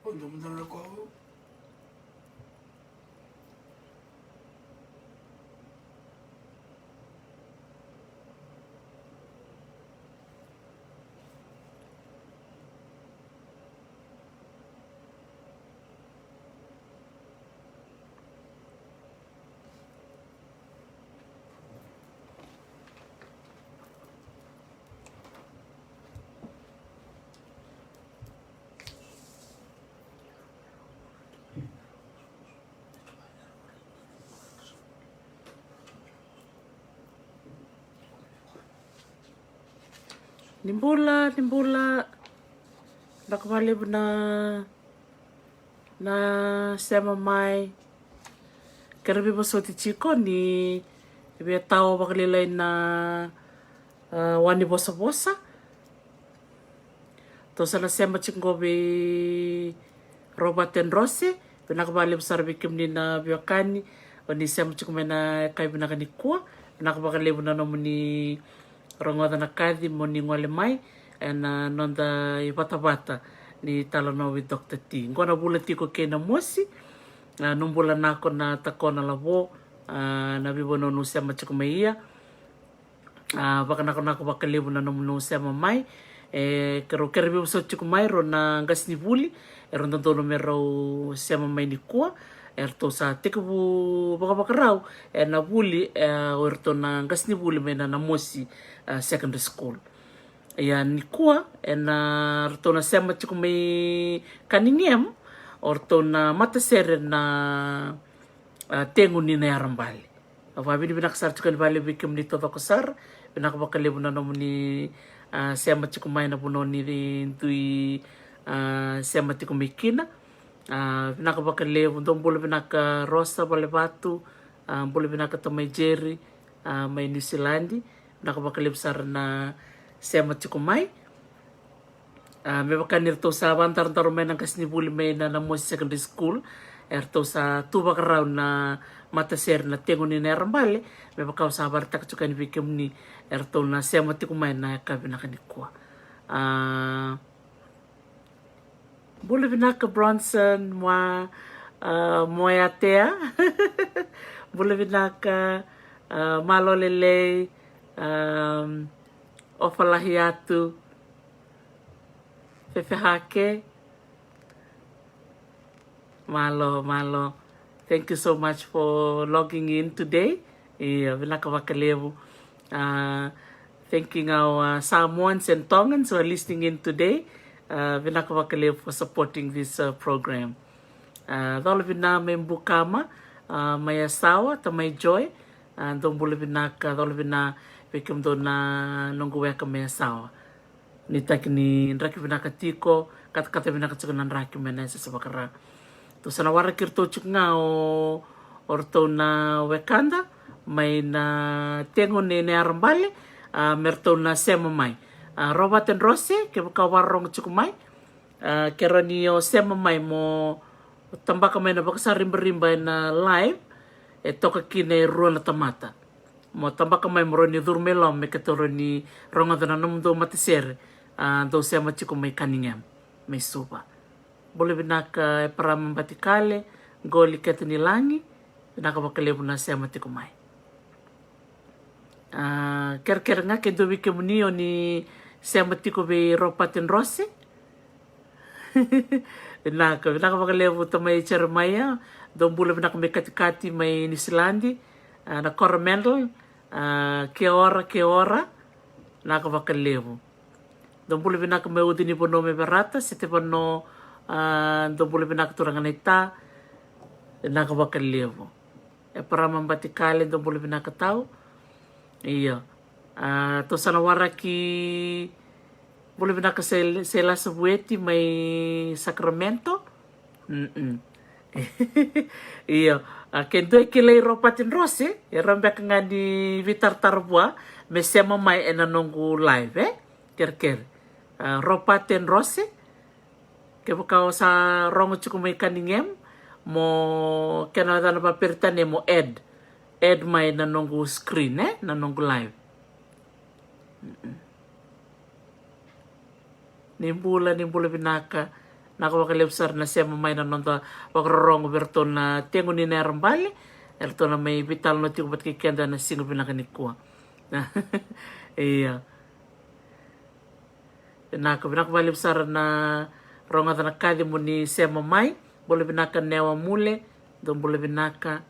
Untuk menurut kau, Nimbula nakabali na sema mai karabi basoti chiko ni ibe tao bakalilay na wani bosa to sana sema chingobe Robert and Rose nakabali besar bikim ni na biakani oni sema chikumena kai binakani kuwa nakabakali na nomuni rongoda na kadi mo ni ngole mai na nonda i bata ni talana with Dr. T. Ngona bula tiko ke na mosi numbula nako na takona labo na bibono no sema chikumeia baka nako bakalibu na no sema mai kero kerbi so chikumai ro na ngasni buli ron tono mero sema mai ni kuwa erto sa tikubu baka rau na buli erto na ngasni buli mena na mosi secondary school ya ni kuwa na erto na sema chikumai kaningem orto na matasere na tengu ni na yarambali awabi binak sar chikal bali bikim ni toto kosar binak bakalibu na nomuni sema chikumai na puno ni tui sema chikumai kina binaka bakalevu ndo bole binaka rosa bale batu bole binaka tamai jerry mai New Zealand binaka bakalevu sar na sema chikumai me bakanir to sa bantar tar mai nang kasni buli mai na Mosi Secondary School erto sa tuba karau na mataser na tengo ni nerambale me bakau sa bar tak chukan bikem ni erto na sema chikumai na kabinaka ni kwa bule binaka Bronson moyatea bule binaka malolele ofalahiatu fefehake malo thank you so much for logging in today binaka bakalevu thanking our Samoans and Tongans who are listening in today binaka bakalevu for supporting this program dolo bina membukama may asawa tamay joy dong bule binaka dolo bina bikim do na nongguweka may asawa nitak ni nraki binaka tiko kata binaka tsukunan raki menesa sabakara to sana wara kirto chuknga o orto na wekanda may na tengo ni arambale merto na sema mai Robert and Rose ke kawarong chukumai kero niyo sema mai mo tambaka mai na baka sa rimba na live toka kine ruo na tamata mo tambaka mai mo ni durmelom me ketoro ni ronga na namdo matisere do sema chukumai kaningam may suba bole binaka para mambatikale goli ketani langi binaka bakalebu na sema tikumai ker nga ke dobi ke munio ni sema tiko be Robert and Rose binaka bakalebu tamay chermaya do bule binaka me katikati may New Zealand na Coromandel ke ora naka bakalebu do bule binaka me udini bono me berata sete bono do bule binaka turangan ita naka bakalebu para mambatikale do bule binaka tau iya to sana wara ki bule binaka sela sebueti may Sacramento iya kento ekilay Robert and Rose rambek nga ni Vitar Tarbua me sema mai enanongu live ker Robert and Rose ke bukau sa rongo chukumay kaningem mo kenada na papirtane mo ed may nanongu screen nanongu live nimbula binaka nakawakale besar na siya mamay na nonto wakrorong berto na tengo ni nerambale erto na may vital no tiko bat kikenda na singo pinakanikua. Iya. Nakabali besar na ronga na kadi mo ni siya mamay boleh binaka newa mule don boleh binaka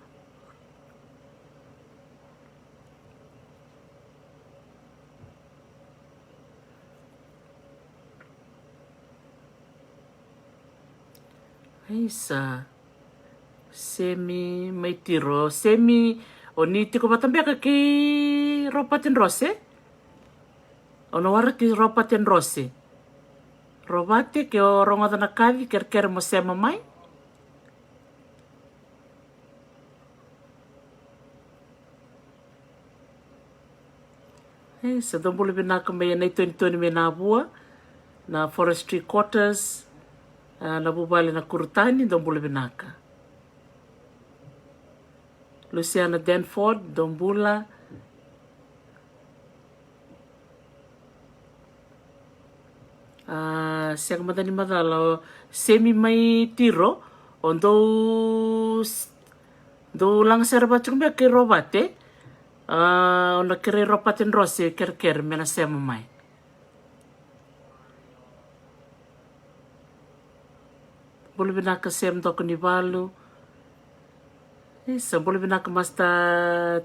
Aisa semi may tiro semi oniti ko batambia ka ki ropatin rose ono wara ki ropatin rose robate ke oronga na kadi ker mo sema mai sa don boleh binaka may na ito may nabua na forestry quarters na bubali na kurutani don boleh binaka Luciana Danford don bula siang madani madalo semi mai tiro ondo do lang serba chumbe ke robate ona kere ropatin rose ker mena sema mai boleh binaka sem doko ni balu isa boleh binaka masta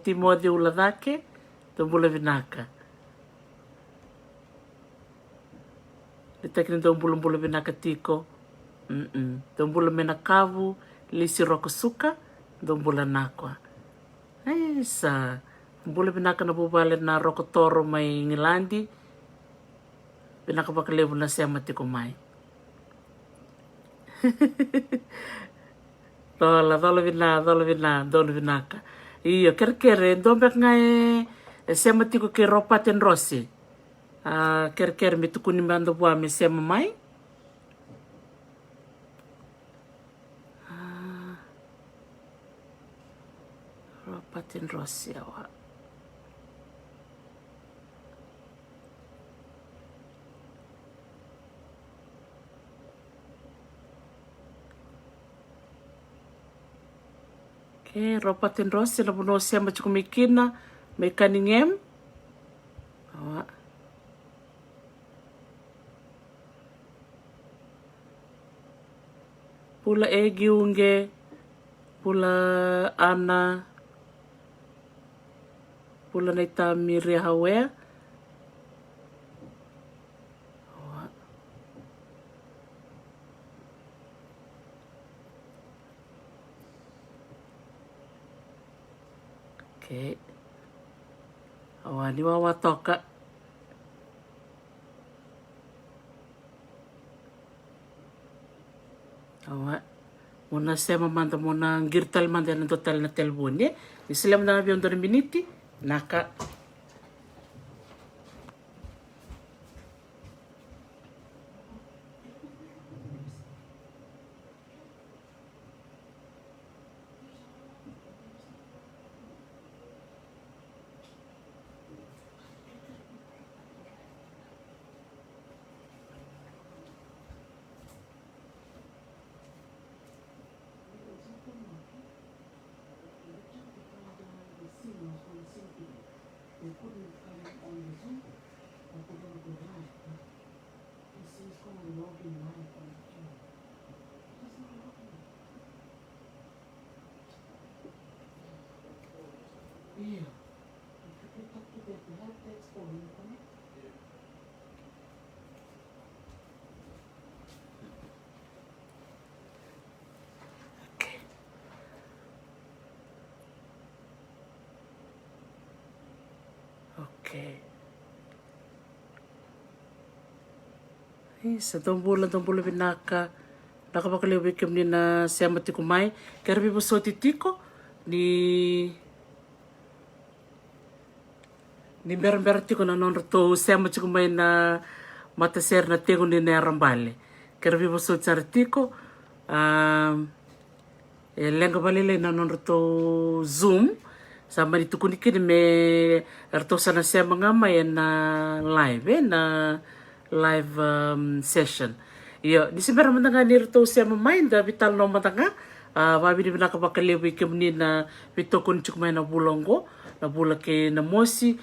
timode uladake to boleh binaka Ditekni dong bulum binaka tiko dong bulum mena kavu lisi roko suka dong bulan nakwa isa boleh binaka na bubale na roko toro mai ngilandi binaka bakalebu na siya matiko mai Dolo binaka. Iyo, ker dombek ngai sema tiko ke ropaten rose. Ker mi tukuni mando bua me sema mai. Ropaten rose awa. Ropatin rose na buno siya machukumikina may kaningem awa pula egi unge pula ana pula na itami rehawea Awani wawa toka. Awa. Muna sema manda muna ngirtal manda na total na telbonye. Islam na avion 2 miniti. Naka. Okay. Sa tombulan binaka nakapakaliwi kim ni na siya matikumay kaya bibo so titiko ni meron tiko na non to siya matikumay na mataser na tingo ni nerambale kaya bibo so tiko lenga balile na non to zoom sama ditukunikin me erto sana siya mga may na live session Iya, di seberang matanga ni rito siya mamain da vital no matanga. Wabi ni binaka bakalebu ikemni na vitokon chukmay na bulongo, na bula ke na mosi.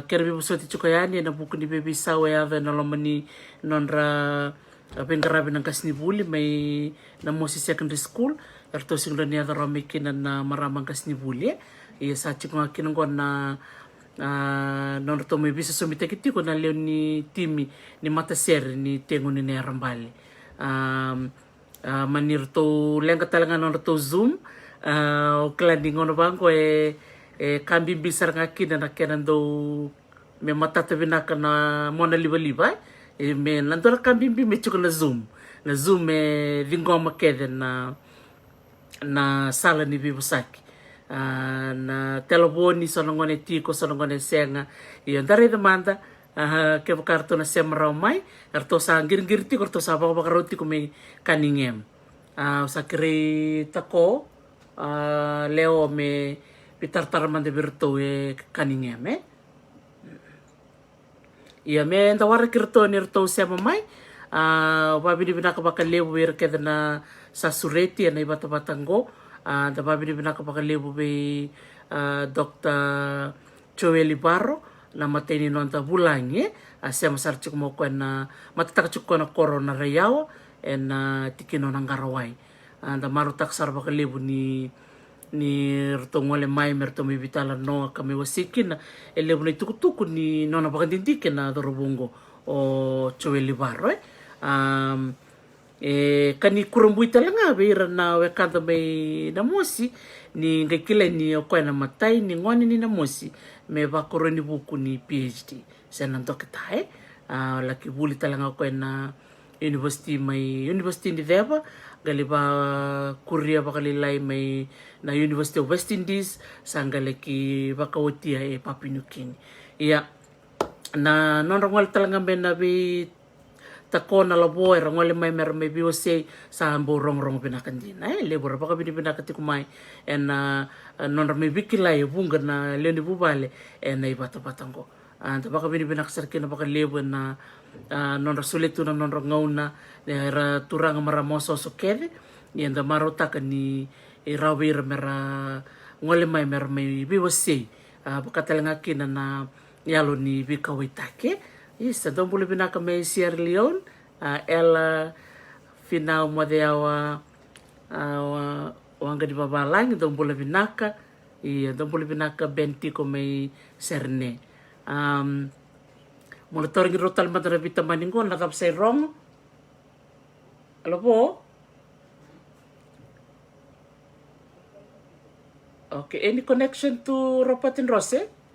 Kera bibu soti chukayani na buku ni baby sawe ave na lomani nonra pengarabi ng kasnibuli may na mosi secondary school. Erto singla niya da ramikinan na maramang kasnibuli. Iya sa chikong kinongkon na non to may bisa sumita kiti ko na leo ni timi ni mataser ni tengo ni nerambali manir to lenga talaga non to zoom o klandi ngono bango kambi bisar ngaki na kenan do me matata binaka na mona liba me nandora kambi bi me chuko na zoom me vingoma kede na sala ni bibusaki na telefoni sono ngone tiko sono ngone senga iyo ndare demanda ke kartu na semra mai kartu sa ngir tiko kartu sa baka roti ko may kaningem sa kiri tako leo me pitar mande birto kaningem iya me ndawara kirto nirto sema mai wabidi binaka baka leo wir kedana sa sureti na ibata batango da babi ni binaka pakalebu be Dr. Joeli Barro na mateni nonta bulangi asya masar chuk mo ko na matataka chuk ko na corona rayaw en tikino nang garaway da marutak sar pakalebu ni rtongole mai merto mi vitala no kami wasikin elebu ni tukutuku ni nona pakandindike na dorobungo o Joeli Barro kani kurambui talanga beira na wekanta may namosi ni ngakila ni okoy na matay ni ngoni ni namosi me bakuro ni buku ni PhD sa nanto kita laki buli talanga okoy na university ni Deva galiba Korea bakalilay may na University of West Indies sangalaki bakawotia Papua New Guinea iya na nonrongal talanga may nabi tako na labo rangole mai mer me biose sa ambo rong pinakandina lebora baka bini pinakati kumai en non me bikila bunga na lendi bubale en ibata batango anta baka bini pinakasarki na baka lebo na non rasuletu na non ngauna era turanga maramoso so kede yenda marota ni rawir mera ngole mai mer me biose baka talanga kina na yalo ni bikawitake isa don bule binaka may Sierra Leone ela final mo de awa wanga di babalang don bule binaka don bule binaka benti ko may serne monitor gi rotal madara bita maningo nakap say wrong alo po okay any connection to Ropatin Rose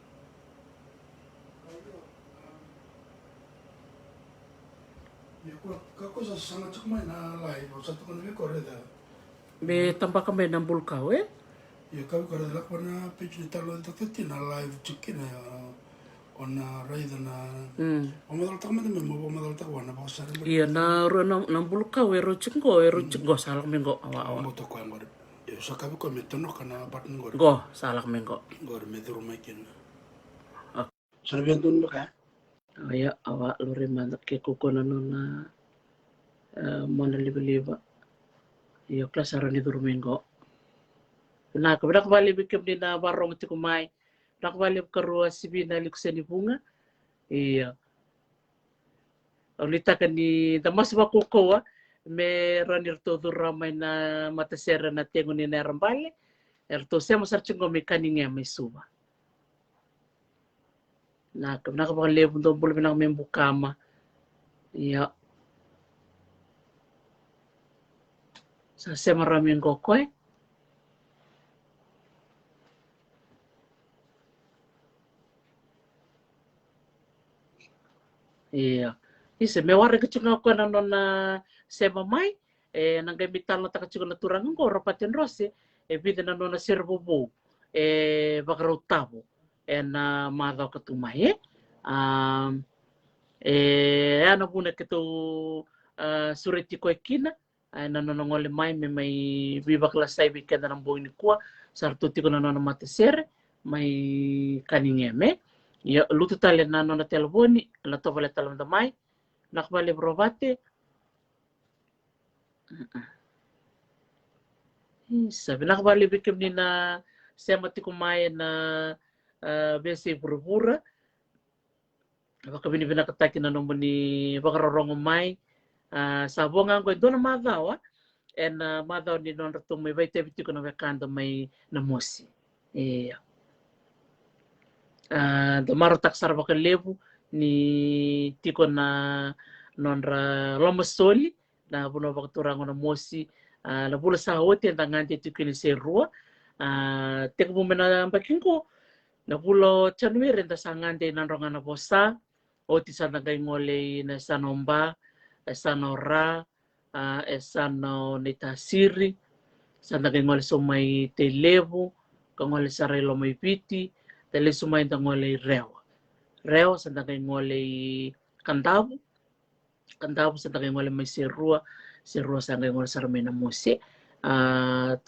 Kako sa sana chukmay na live sa tukon vi koreda. Be tampa kami ng bulkaw Ya kami koreda lakpa na page ni talo ito na live chukin na on ride na. Omadal tak man mo omadal tak wana ba sa rin. Iya na ro ng bulkaw ero chinggo salak minggo awa. Mo to ko ngor. Ya sa kami ko meto no kana bat ngor. Go salak minggo. Ngor medro makin. Sa biyan dun ba ka? Aya awa lori mandak ke kukono na mana liba iyo kelas aran itu rumengo na kabrak bali bikem di na barong ti kumai nak bali karua sibina likseni bunga iya ulita kan ni damas bakuko me ranir to ramai na matasera na tengo ni na rambale erto se masar chingo mekaninge me suba na kabrak lebu do bul binang membukama iya sa maraming kokoy iya isa me wara kachunga ko na non na sema mai nangamitan na takachunga na turang ko Ropatin Rose bida na non na sirbubu bakarutabo na madaw katumay ano muna kito sureti ko ekina nanonongole mai me mai bibakla sai bikenda ng buong ni kuwa sartuti ko nanon matasere may kaningeme ya luto tale nanon na telefoni la to vale talam damai nakbale provate Sabi nakabali bikim ni na sema tikumaya na besi pura-pura. Baka binibina kataki na nomo ni bakarorong umay. Sabonga ko doon na madawa. And madaw ni non ratong may baite biti ko na wakanda may namosi. Damaro taksar baka lebu ni tiko na non ra lomasoli na buno baka turango na mosi. La bula sa hote ang ngante tiko ni serua. Teko mo na baking ko na bulo January nda sa ngante nan ronga na bosa. O ti sa nagay ngole na sanomba, sanora, esano nitasiri, sa nagay ngole sumay televo, kangole sa relo may piti, tele sumay ngole reo. Reo sa nagay ngole kandabo, kandabo sa nagay ngole may serua, serua sa nagay ngole sa ramay na muse.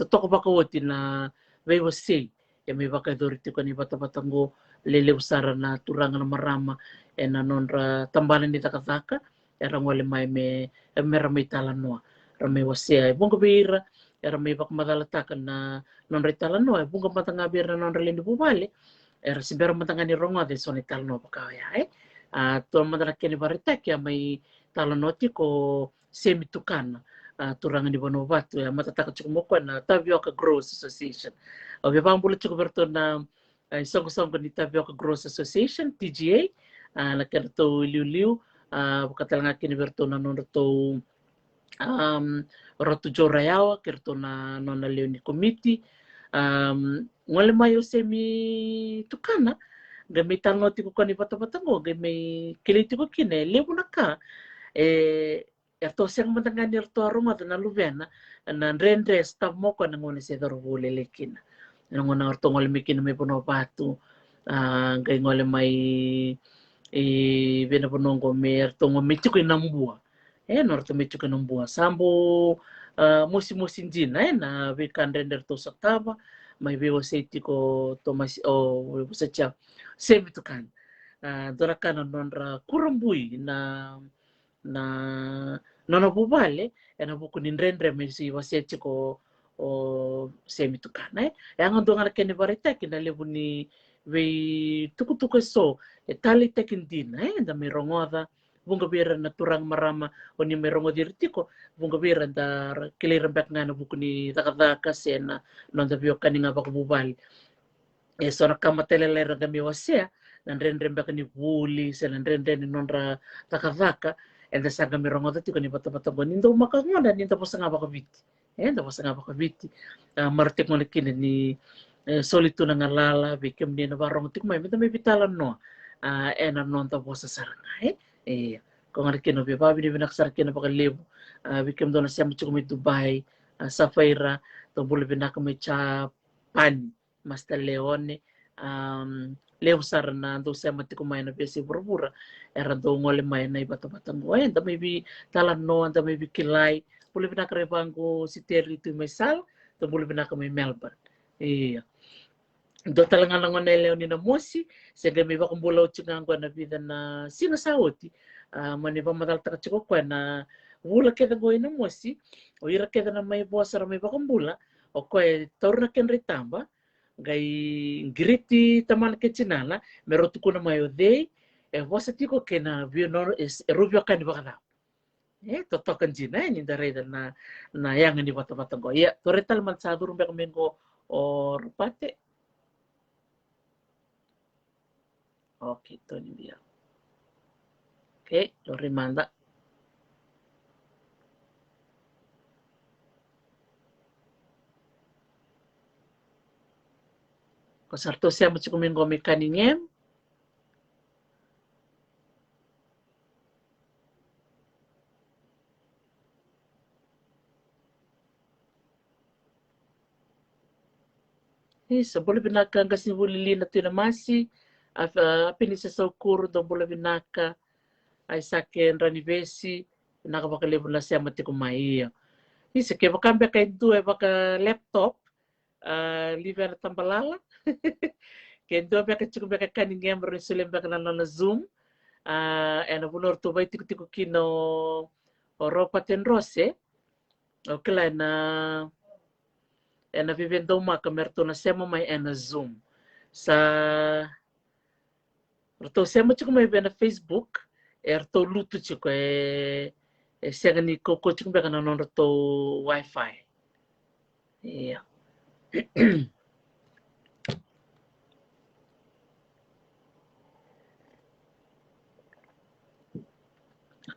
Totoo ba ko na may wasi, may baka doriti ko ni bata-batango lelew sara na turangan na marama nanon ra tambalan ni takataka era ngole mai me ramay talanoa ramay wasia bunga bira era may bak madalataka na non retalanoa bunga matanga bira non relindi bubale era sibera matanga ni ronga de soni talanoa pakaya to madala keni baritaki may talanoa ti ko semi tukana turangan di Vanuatu matataka chukumoko na Tapioca Growers Association obibambulo chukuberto na isong-isong ni Tapioca Growers Association TGA nagkanto liu-liu katalanga kiniberto na non to roto jorayawa kerto na non liu ni committee ngole mayo semi tukana gamitan no tiko kani bata-batango gamay kiliti ko kine lebu naka erto siyang matangani erto aruma na luvena na rendre staff mo ko nangone se dorvule lekin nangona erto ngole mikin may puno batu gay ngole may bena punongo may erto ngome chiko inambua norto may chiko inambua sambo musi jina na vikan render to saktaba may bewa safety ko to mas o sa cha semi tukan dorakan nonra kurambui na nono bubale ena buku nindrendre mesi waseti ko o semi tukana yang ando ngala kene barita kina lebu ni we tuku so tali tekin din da me rongoda bunga bira na turang marama o ni me rongo dirtiko bunga bira da kilira bak ngana buku ni takadaka sena non da bio kaninga bak bubale sona kama telelera gami wasea nandrendre bak ni buli sena nandrendre ni nonra takadaka and the saga mirongo dati ko ni bata-bata ko nindo makangoda nindo po sa nga baka biti nindo po sa nga baka biti martik mo nakin ni solito na ngalala bikem ni na barong tik may bitalan no non ta po sa saranga kung arikin no bibabi ni binaksarkin na pakalibo bikem do na siya mo may Dubai Safaira to bulu binaka may Japan Master Leone leo sar na do sa mati kumain na besi pura-pura era do ngole mai na bata-bata mo da may bi talan no da may bi kilay bulu binakarebang ko si Terry to may sal to bulu binaka may Melbourne do talaga lang na leo ni na mosi sa gami ba kung bulaw tsingang ko na vida na sinasawoti maniba madalta ka ko na wula keda go na mosi o ira keda na may bosa ra may ba kung bula o ko taur na ken ritamba gai griti taman ke chinala merotu kuna mayo dei wasa tiko kena vionor es rubio kan bakana totokan jina ni dare na yang ni bata-bata go ya toretal man sa durum bek mengo or pate okay to ni dia okay lo rimanda Kosarto siya mo chikumin go mekaningem. Sa boleh binaka kasi bulili na tinamasi. Pinisa sa ukuro do boleh binaka. Ay sakin ranivesi. Nakabakalibo na siya matikumaiya. Isa kaya bakambia kay duwe baka laptop. Liver tambalala. Kendo beka chiku beka kaningem resulen beka na Zoom. Ena bulor to bay tiku kino Ropa Tenrose. Okay lá na vivendo uma câmera tô na sema mai na Zoom. Sa tô sema tipo mai na Facebook, tô luto tipo chega ni koko tipo bega na non tô Wi-Fi. Yeah.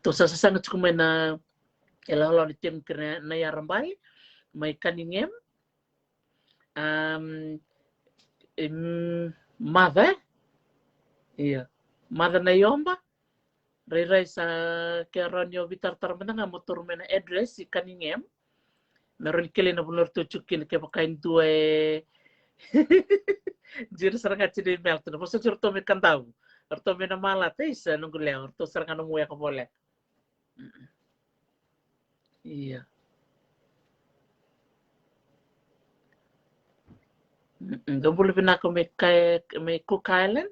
Tô sasanga tipo mai na ela lá ni tem que na yarambali, mai kaningem. Mother, iya. Mother na yomba, rai sa keronyo vitar tarmana nga motor mena address si kaningem. Meron kili na bunor to chukin ke pakain tuwe. Jir sarang chini melt na poso jir to me kandau. Orto me na mala isa nunggu leo, orto sarang ano muya ka boleh. Iya. Don't believe na ako may Cook Island.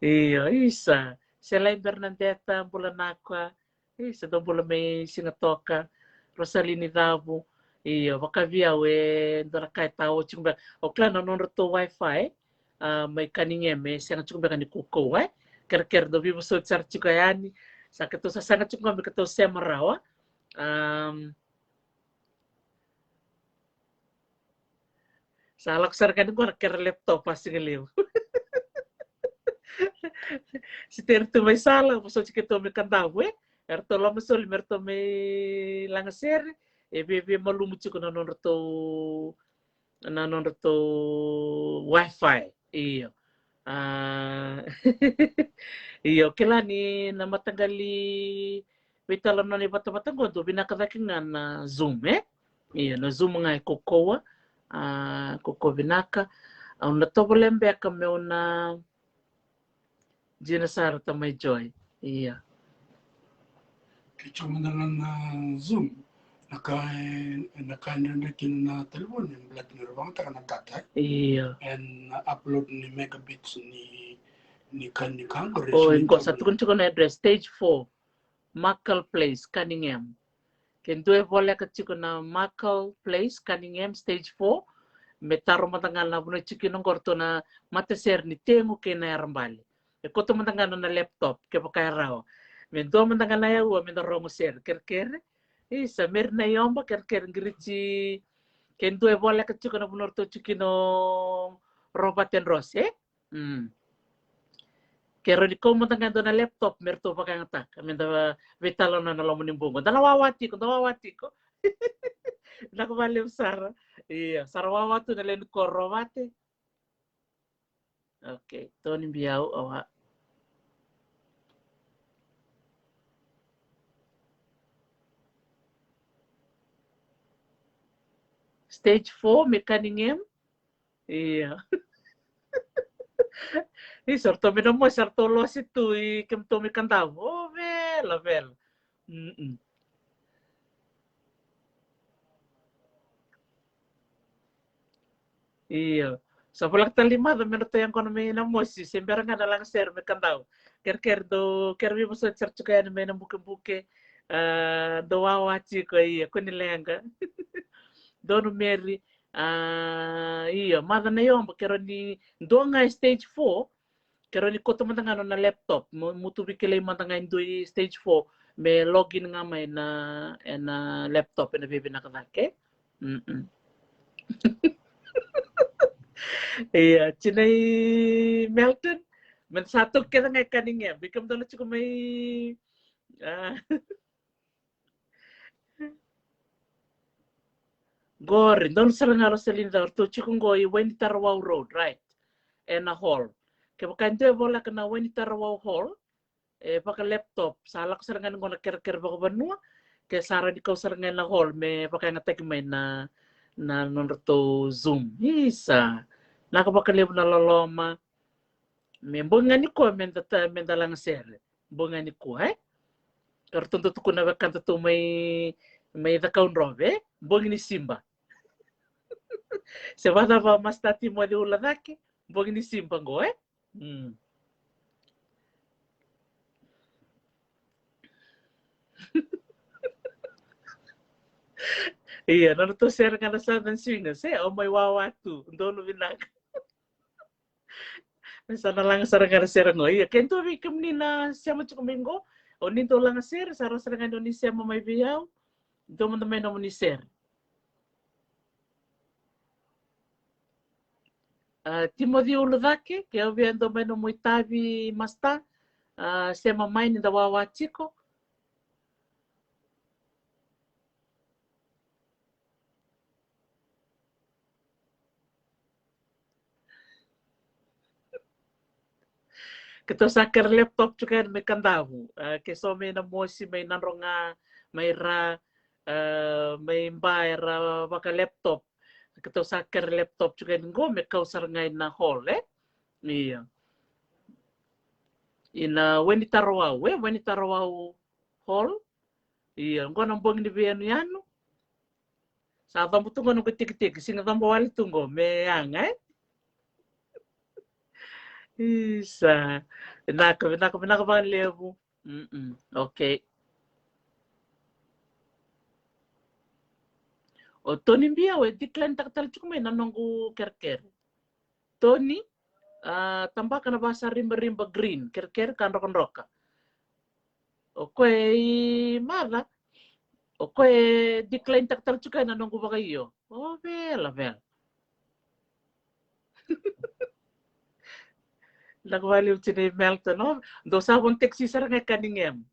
Iya, isa. Selain Bernadetta, bulan aqua, isa do bulan may singatoka, Rosalini Dabu. Iya, baka via we ndara kai tao chungba. Okla na non to wifi, may kaninge may sanga chungba kani kuko we. Ker do bibo so char chukayani. Sa kato sa sanga chungba kato semarawa. Sa alaksar kani ko ker laptop pasti ngeliu. Si terto may sala, so chiketo me kandawe. Erto lama sol merto me langaser. Bebe malumu chiko na non to wifi. Iyo. Iyo kila ni na matanggali witalam na ni bata-bata gondo binakadakingan na Zoom Iyo na Zoom nga kokoa. Koko binaka. Ang natobolembe kami na Gina Sara tamay joy. Iya. Kicho mandangan na Zoom. Naka-narikin na telepon yung blood ni Rabang taka natatay. Iya. And upload ni megabits ni Kangres. Oh, enggak satu kun na address stage 4 Mackle Place Cunningham. Kendo boleh kecil na Mackle Place Cunningham stage 4 metaro matangal na buno chiki nong korto na mateser ni temu ke na rambali. E koto matangal na laptop ke pakai raw. Mendo matangal na yawa mendo rongo ser ker isa mer na yomba ker ngirichi kendo boleh kecil na buno to chiki no robaten rose. Kero di ko matangal na laptop merto pakai ngatak. Mendo vitalo na nalamunin bungo. Dalawawati ko. Nakabaliw Sara. Iya, Sarawawa tu nalen korowate. Okay, Tony Biao awa. Stage 4 mekaningem. Iya. Sorto minamo sarto los itu kem to mikantao. Oh, vel. Iya. Sa bulak talima do minuto yang kono me na mosi sembera nga dalang ser me kandao. Ker vi mo sa church kaya me na buke do wawachi ko iya ko nilenga. Dono meri iya mada na yomba kero ni donga stage 4 kero ni koto matanga na laptop mutu bikele matanga indui stage 4 me login nga may na laptop na bibi nakadake. Iya, chinay Melton. Men satu kita ngay kaningnya. Bikam dalo cukup may Gore, don sarangalo sa linda to chikungo I Wendy Tarawao Road, right? And a hall. Kaya kanto bola kana Wendy Tarawao Hall. Baka laptop. Salak sarangan ko na ker baka banua. Kaya sara di kau sarangan na hall. May baka ngatek may na to Zoom. Isa. Nakabakaliw na laloma. May bunga ni ko, may dalang sere. Bunga ni ko, Pero tunto ko na kanto to may dakaun robe, bunga ni Simba. Se vada va mas tati mo di uladake, bunga ni Simba go, Iya, nanu to ser kana sa dan swinga se o mai wawatu. Ndolo binak. Sana lang sarang kana ser ngo. Iya, kento vi kamnina siama chukumingo. O ninto lang ser sarang sarang Indonesia mamay biyaw. Do man tamay no ni ser. Timothy Uludake, que eu vendo mais no Muitavi Masta, se mamãe da Wawachiko. Que tu sakar laptop juga me kandavu, que só me na mosi me nanronga me ra me mbaira baka laptop. Que tu sakar laptop juga ngo me kausar ngai na hall Iya. Ina weni tarawau hall. Iya, ngo nambong ni bianu yanu. Sa tambu tungo no tik singa tambu wali tungo me angai. Isa. Pinaka ba levo? Okay. O Tony mbia we diklan taktal chukume nanongu kerker. Tony tambah kana basa rimba green kerker kan roka. O koe mala. O koe diklan taktal chukume nanongu bagayo. Oh bela. Nagwali uchine Melton no. Do sabon teksi sarang kaningem.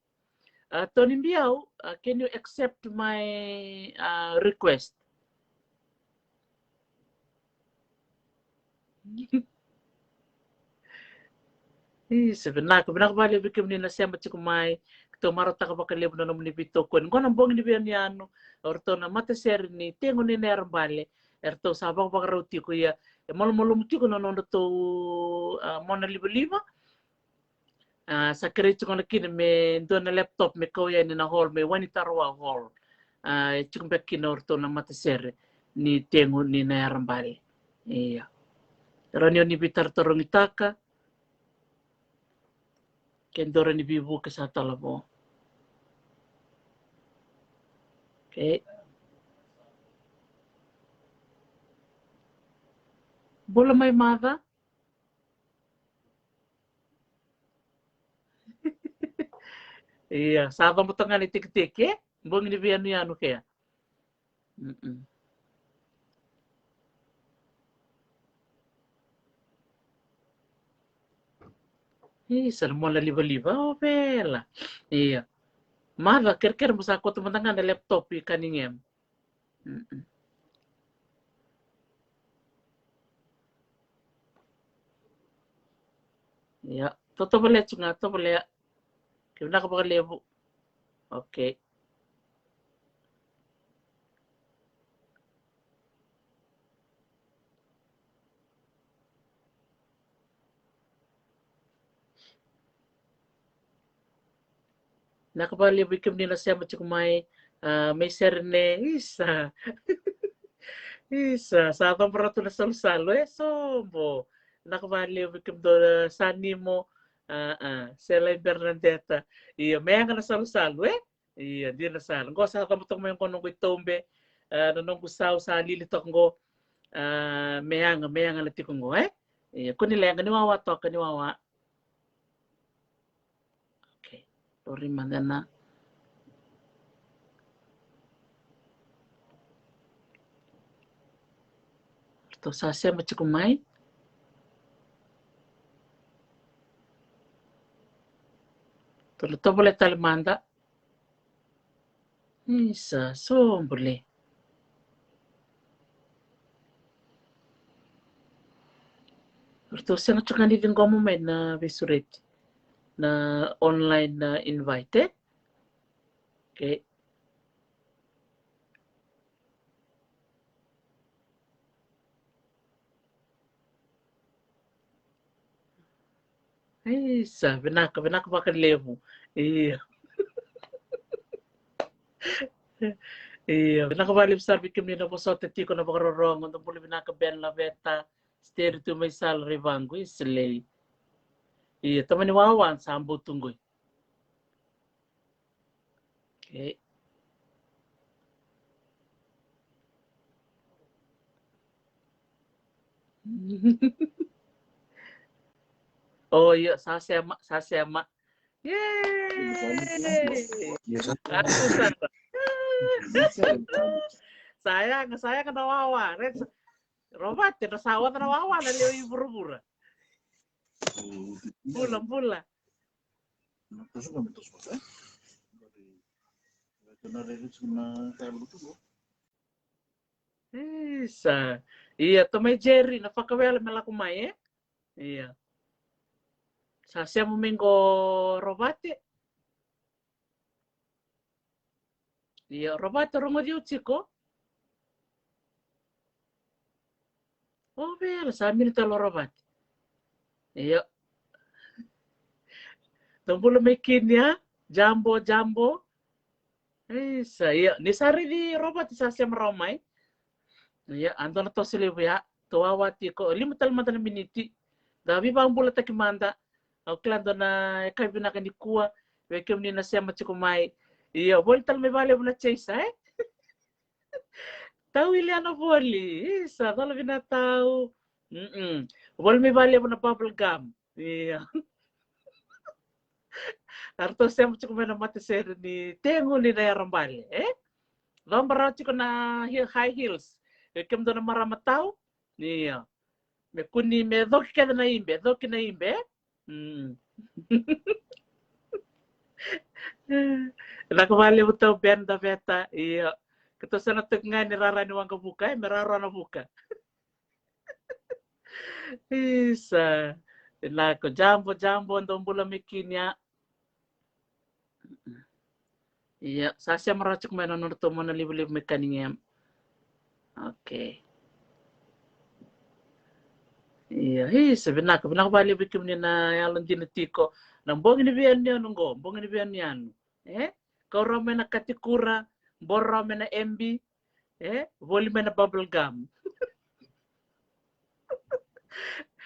Tony Mbiao, can you accept my request? Sebenarnya bali bikin ni nasi amat cukup mai. Kita marah tak apa kali benar benar bito kun. Kau nambong ni biar ni anu. Orto na mata ser ni tengo ni ner bale. Erto sabang bakar roti ku ya. Malu muti ku nono to mona liba. Sakere cukup nak kini me dona laptop me kau ya ni na hall me wanita rawa hall. Cukup bekin orto na mata ser ni tengo ni ner bale. Iya. Ranyo ni bitar torong itaka. Kendora ni bibu ke sa talabo. Okay. Bola may mada? Iya, sabang mo tanga ni tik-tik Bong ni biyan ni ano kaya. Sal mo la liba-liba, oh bela. Iya. Mada, ker-ker mo sa ako tumatanga na laptop kaningem. Ya, toto boleh cunga, to boleh. Kaya ka baka levo. Okay. Nakabali bikim nila siya machikumay may serne isa. Isa, sa atong parato na salo-salo sombo. Nakabali bikim do sani mo Sela Bernadetta. Iya, may nga na salo-salo Iya, di na salo. Ngo sa atong may konong itombe nanong gusaw sa lilitok ngo may nga natikong ngo Iya, kunila nga niwawa to, kaniwawa. Okay. Sorry, madana. To sasya machikumay. To boleh talimanda. Isa, so boleh. To siya nga chukan din ko mo may na visuret na online na invite Okay. Isa, binaka baka levo. Iya. Iya, binaka bali besar bikin ni na po sa tiko na bakarorong untuk boleh binaka ben la beta stereo to may salary bango islay. Iya, teman ni wawan sambo tunggoy. Okay. Oh iya, sasema. Yeay. Aku sana. Saya kena wawa. Robat, kena sawat kena wawa na leo iburu-buru. Pula. Isa. Iya, to may Jerry, napakawala malaku may eh. Iya. Sasya mo minggo robate. Iya, robate rongo di uchiko. Oh, bela, sa amin talo robate. Iya. Tumbulo may kinya, jambo. Isa, iya. Nisari di robate sasya maromay. Iya, ando na to silibu ya. Tuwawati ko. Limutal mata na miniti. Dabi bang bula takimanda. Auklando na kaibina kuwa. Wekem ni na siya machikumay. Iya, boltal may bale mo na chase, eh? Tahu Iliana Boli, isa, kalau bina tahu. Bol may bali mo na bubble gum. Iya. Arto siya mo chiko na matisero ni tengo ni na yarambali, eh? Lombara chiko na high heels. Kem do na maramatao. Iya. Me kuni me doki kada na imbe. Nakabali mo tao benda beta. Iya. Kito sa natugnga ni Rara ni Wangka buka, merara na buka. Isa. Nako, jambo, andong bula mikinya. Iya, sasya meracuk main nonton mo na libu mekaniknya. Oke. Iya, sebenarnya bali bikin ni na yalan dinetiko. Nang bong ini bian niya nunggo, bong ini bian niyan. Kau rame na katikura, bor rame na MB, volume na bubble gum.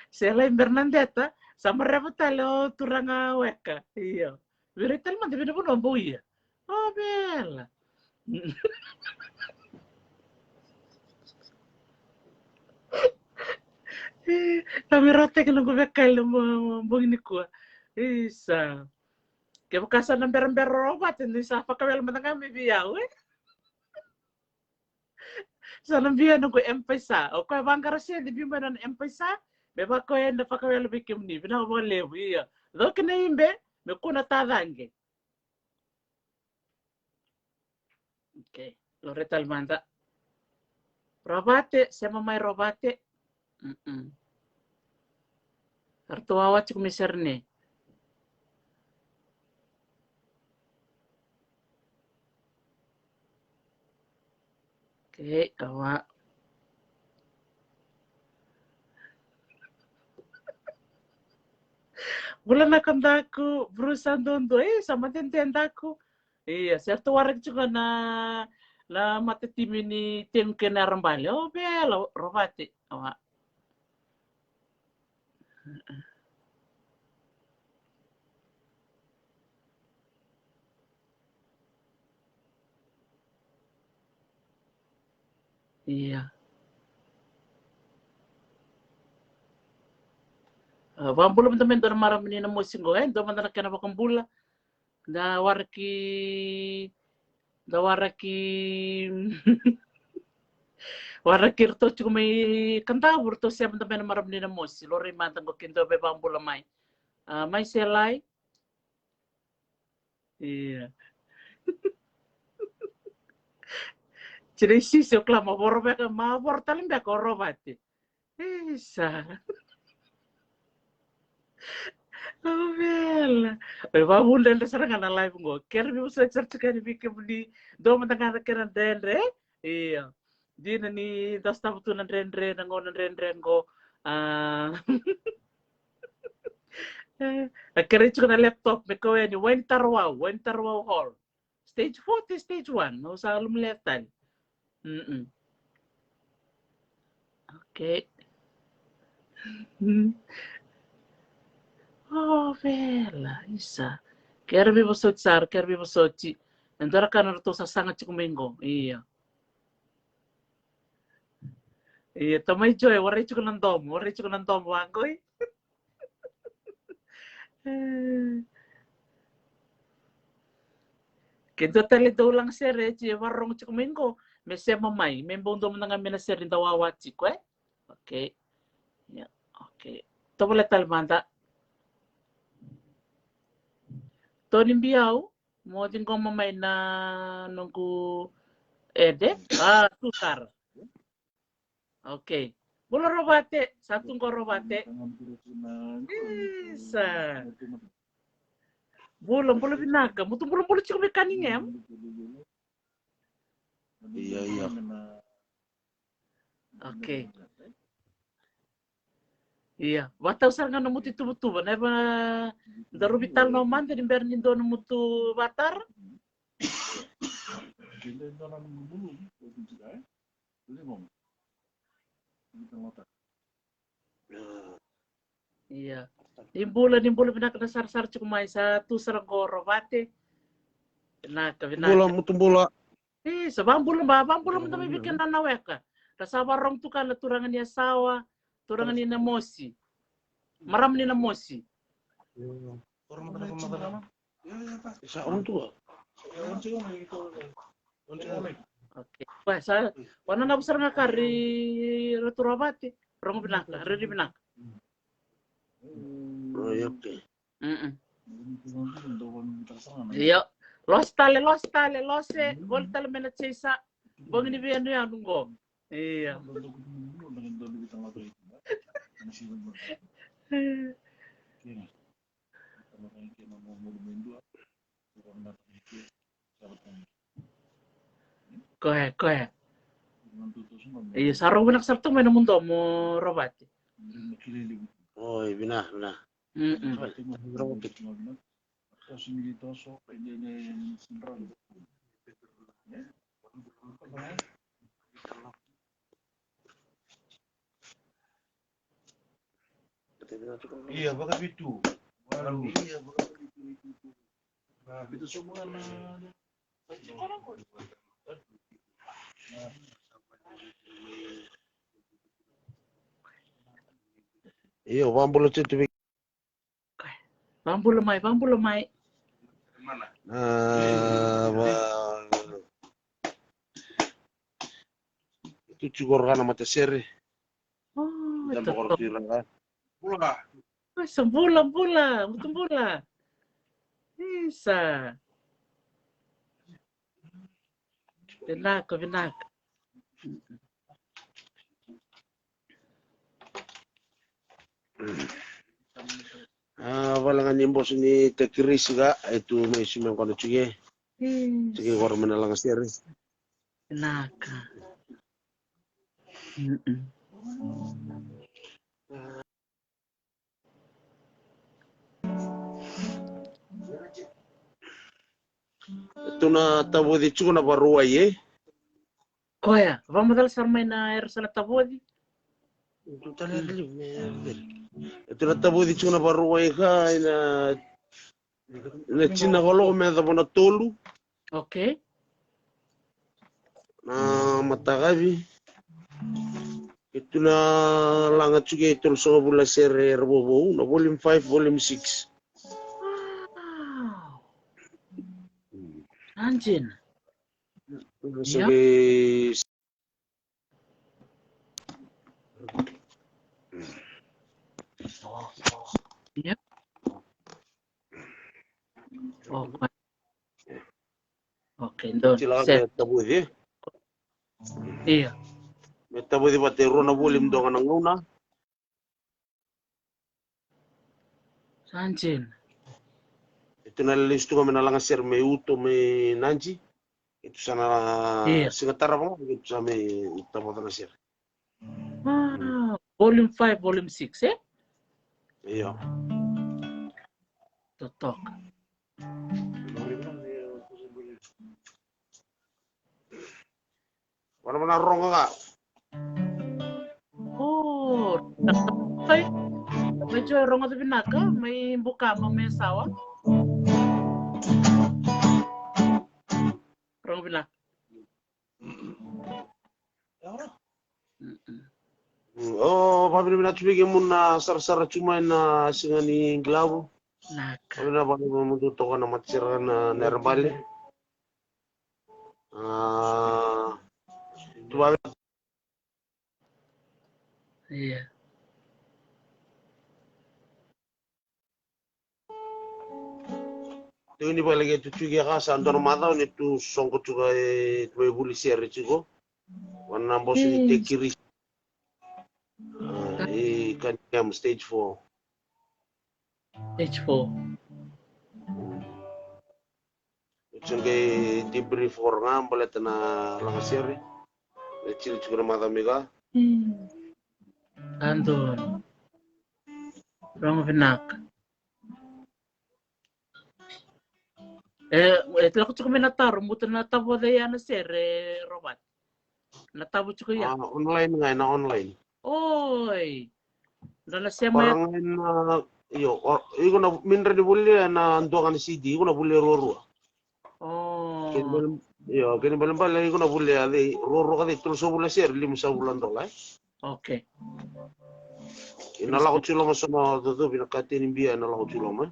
Sela Bernandetta, sama reputalo turanga weka. Iya. Virital man, di pun ombo iya. Oh, bella. Kami rata ka nung gubekal mo ini ko. Isa. Kaya bukasan ng berang robat, hindi sa pakawel mo na kami biyaw, eh. Sa nang biyaw nung ko empesa. O kaya bang karasya, di biyaw mo na empesa. Beba ko yan na pakawel bikim ni. Binako mo levo, iya. Do ka na imbe, may kuna tadange. Okay. Loretta Almanda. Robate, sama may robate. Artuawa cik miser nih. Oke, kawa. Bulan akan daku berusaha dondo, sama tendaku. Iya, certo warak juga na mata tim ini tim kena rembali. Oh, bela robate. Awa. Iya. Bambula teman teman marah menina musim go, teman teman kena bakam bula. Da waraki waraki rto cukup may kanta burto siya teman marah menina musim. Lori mantang go kinto be bambula mai. Mai selai. Iya. Jadi sisi klama boro be ma bor talim be ko robati. Isa. Oh, bella. Va bulle le saranga na live ngo. Ker mi usa certifica ni bike budi do matanga kena dendre. Iya. Di ni dasta butu na dendre ngo Kere chuka na laptop me ko ni Wentarwau Hall. Stage 4 to stage 1. No sa alum letan. Okay. Oh, bella, isa. Kerbi bosot sar, kerbi bosochi. Antara kan to sa sangat cukup minggu. Iya. Iya, tamay joy, waray cukup nantom wangoy. Kento tali do lang sere, ci warong cukup minggu. Mese mamay, membong do mga mina sere dawawa chiko eh. Okay. Ya, okay. To boleh tal manda. To nimbiao, mo din ko mamay na nunggu ede. Tukar. Okay. Bolo robate, satu ko robate. Isa. Bulan binaga, mutung bulan cukup mekaningem. Iya. Oke. Iya, watau saranga no mutu tubutuba, neba daru vital no man dari bernin do no mutu batar. Iya. Imbulan pinaka dasar cukup mai satu sarang robate. Pinaka. Mutung bola. Sabang bulan kami bikin dana weka. Rasa warong tu kan turangan ya sawa, turangan ni namosi. Maram ni namosi. Sa tua. Oke. Wah, saya wana na besar ngakari returabati. Rong binaka, redi binaka. Oh, iya, oke. Iya. Los tale, lose. Gol tale mena cesa. Bong ini biar ya nunggu. Iya. Koe. Iya, sarong benak sabtu main mundo mo robati. Oh, benar. Iya, bakal itu. Iya, bakal itu. Nah, itu semua Iya, wambul itu. Bambu lemai. mana? Itu juga orang mata seri. Oh, Dan itu. bakal bilang kan. Pula. Sembulan, mutum bola. Bisa. Benak. Walangan yung boss ni Tekiris ga itu may sumang kono sige. Sige war menalang seri. Benak. Itu na tabo di chuko na baruay eh. Koya, vamos dar sarmai na ersala tabodi. Itu na tabo di chuko na baruay ka na china kolo me da bona tolu Okay. na matagabi. Itu na langa chuke itu so bula seri erbobo na volume 5 volume 6. Wow. Anjin. Sabi Yep. Okay, don. sila Set. ka tabo di. Iya. May tabo di batero na volume do nga nguna. Anjin. Itu na listo kami na lang sir may uto may nanji. Itu sana singatara mo itu sa may tabo na sir. Wow. Volume 5, volume 6, eh? Iya. Totok. Wala mo na ronga ka. Oh. Ay. Medyo rongo to binaka. May buka mo may sawa. Orang bilang. Oh, pabili na tubigyan mo na sar-sar chumay na singani glavo. Naka. Pabili na pabili mo tuto na matsira na nerbali. Tuwa Iya. tu ini balik itu juga ka sa andor mata ni tu songko juga tu buli seri juga. Wana bos ni tekiri. Kan jam stage 4. Stage 4. Chunge debrief orang boleh tena lang seri. Cil juga mata mega. Andon. Orang bilang. Ito ako tsaka may nataro. Muto natabo na yan na sir, Robert. Natabo tsaka yan. Online nga, na online. Oy. Dala siya may... Parang iko na minra di buli na antuakan ni CD, iko na buli roro. Oh. Kini balang bala iko na buli ali roro kadi terus bula sir 5 bulan dola. Okay. Inala ko chilo masama toto binakati ni biya inala ko chilo ma.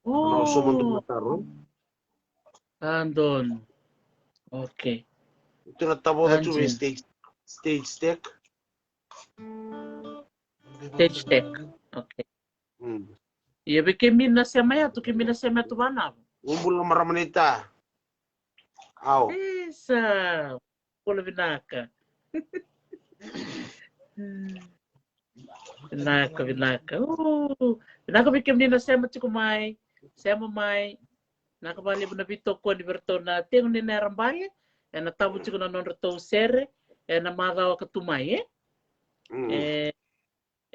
Ano so mo tumataro. Andon. Okay. Ito na tabo na chuwi stage tech. Stage tech. Okay. Iya bikin na siya maya tu kimi na siya maya tu bana. Umbul na maramanita. Aw. Isa. Pula binaka. Binaka. Oh. Binaka bikin na siya matikumay. Siya mamay. Nakabali mo na bito ko ni Berto na tingon ni narambali. Na tabo chiko na non reto sere. Na magawa katumay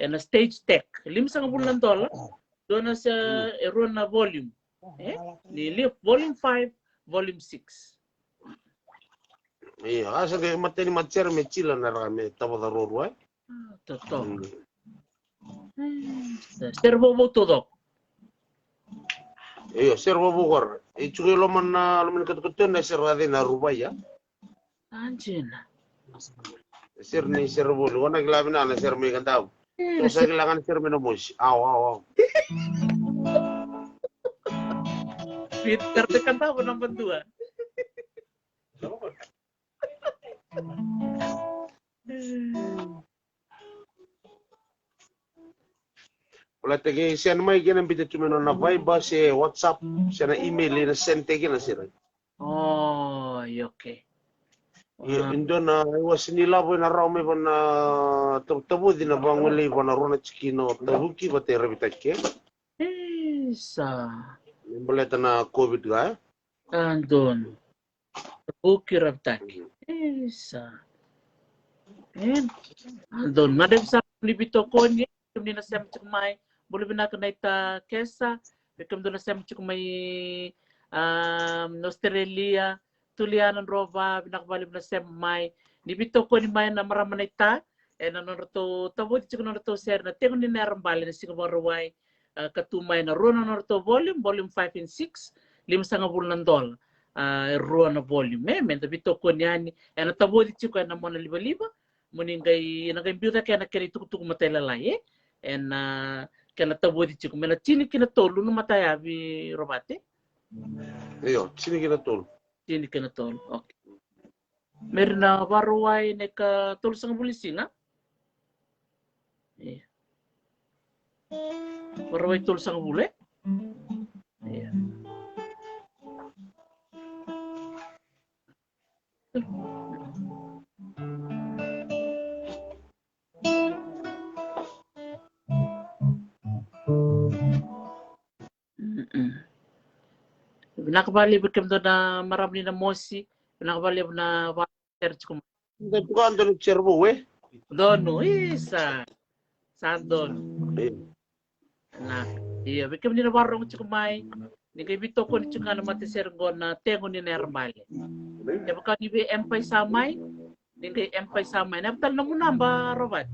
na stage tech. $5 bulan doon na sa eron na volume. Ni volume 5, volume 6. Iya, kasi kaya matini matser me chila na rame tabo da roro Totoo. Servo mo todo. Iyo, servo bukor. Ichuki loman katukutin na serva din na rubaya. Anjin. Sir ni servo. Luwa na gilabi na sir may kantaw. So sa kailangan sir may namus. Aw. Peter de kanta mo ng bandua. Wala tagi siya na may ginang bitit tumino na Viber si WhatsApp siya na email na send tagi na sir. Oh, okay. Indo na iwas nila po na raw may po na tabo din na banguli po na rona chikino tabuki ba tayo rabitake? Isa. Baleta na COVID ka? Andon. Tabuki rabitake. Isa. Andon. Madam sa libito ko niya. Kami na siya may boleh benar kena ita kesa. Kami doon na siya may Australia. Tulianan roba binakbali na siya may nibito ko ni may na maraman ita na nonroto tabo di ko nonroto sir na tengo ni narambali na siya maruway katumay na runo nonroto volume 5 and 6 $5 bulan dol runo na volume men nibito ko niyan na tabo di ko na mo na liba muningay nagimbyuda kaya nakeri tukutuk matay lalay kaya tabo di ko mena chini kinatolo no matay abi robate. Iyo, chini kinatolo. Sini kena tol. Okay. Meron na waruay na ka tol sa bulisi nga. Iya. Waruay tol sa bule. Iya. Nakabali berkem na marami na mosi, nakabali na water ko. Hindi po ka ando nagservo Dono isa. Sandon. Na. Iya, berkem na warong ko may. Ni kay bito ko ni nga na matiser go na tengo ni nermali. Ya baka ni empay samay. Ni kay empay samay. Naptal na mo na ba Robert?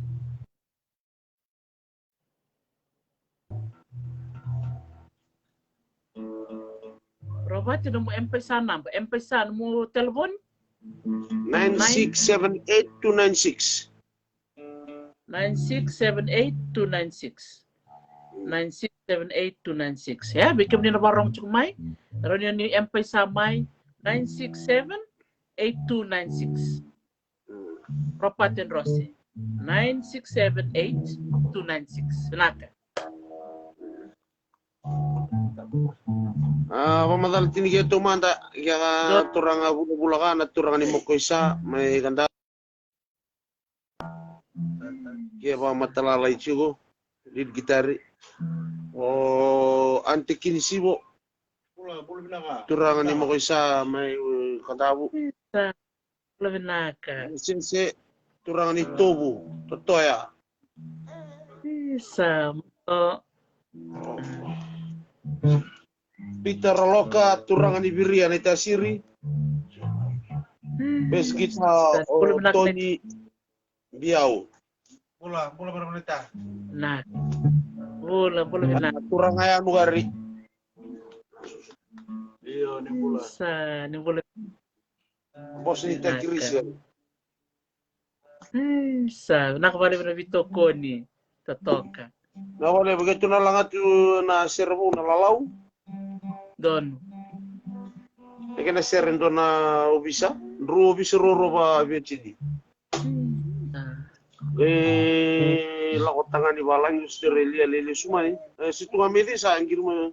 Robert no mo empesa number. Empesa mo telepon 9678296. 9678296. 9678296. Ya, bikin ni nabarong cumay. Ron yun ni empesa may 9678296. Robert and Rossi. 9678296. Benaka. Pamadal tinigay tumanda kaya turang bulakan at turang ni Mokoisa may ganda kaya pa matalalay chigo lead gitari o antikinisibo turang ni Mokoisa may kadabu Benaka. sinse turang ni Tobu Totoya Isa. Peter Loka turang ni Birian itasiri bes kita Tony Biau Bola berapa menit? Nah, bola benar. turang aya nugari Iya, ni bola. Sa ni bola. bos ni takiris Sa nakabali na bito ko ni totoka. na wala begitu na lang at na servo na lalaw Don. Eka na seren do na obisa obisa roro ba biachidi lakot tangan ni balang Australia lele sumai situ ngamedi sa angkir mo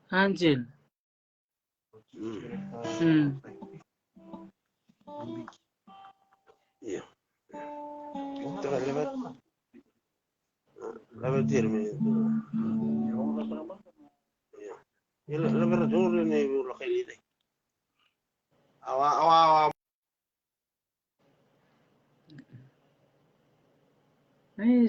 Anjin. iya tengah lewat tirme iya lewat dulu ni lakai ini awa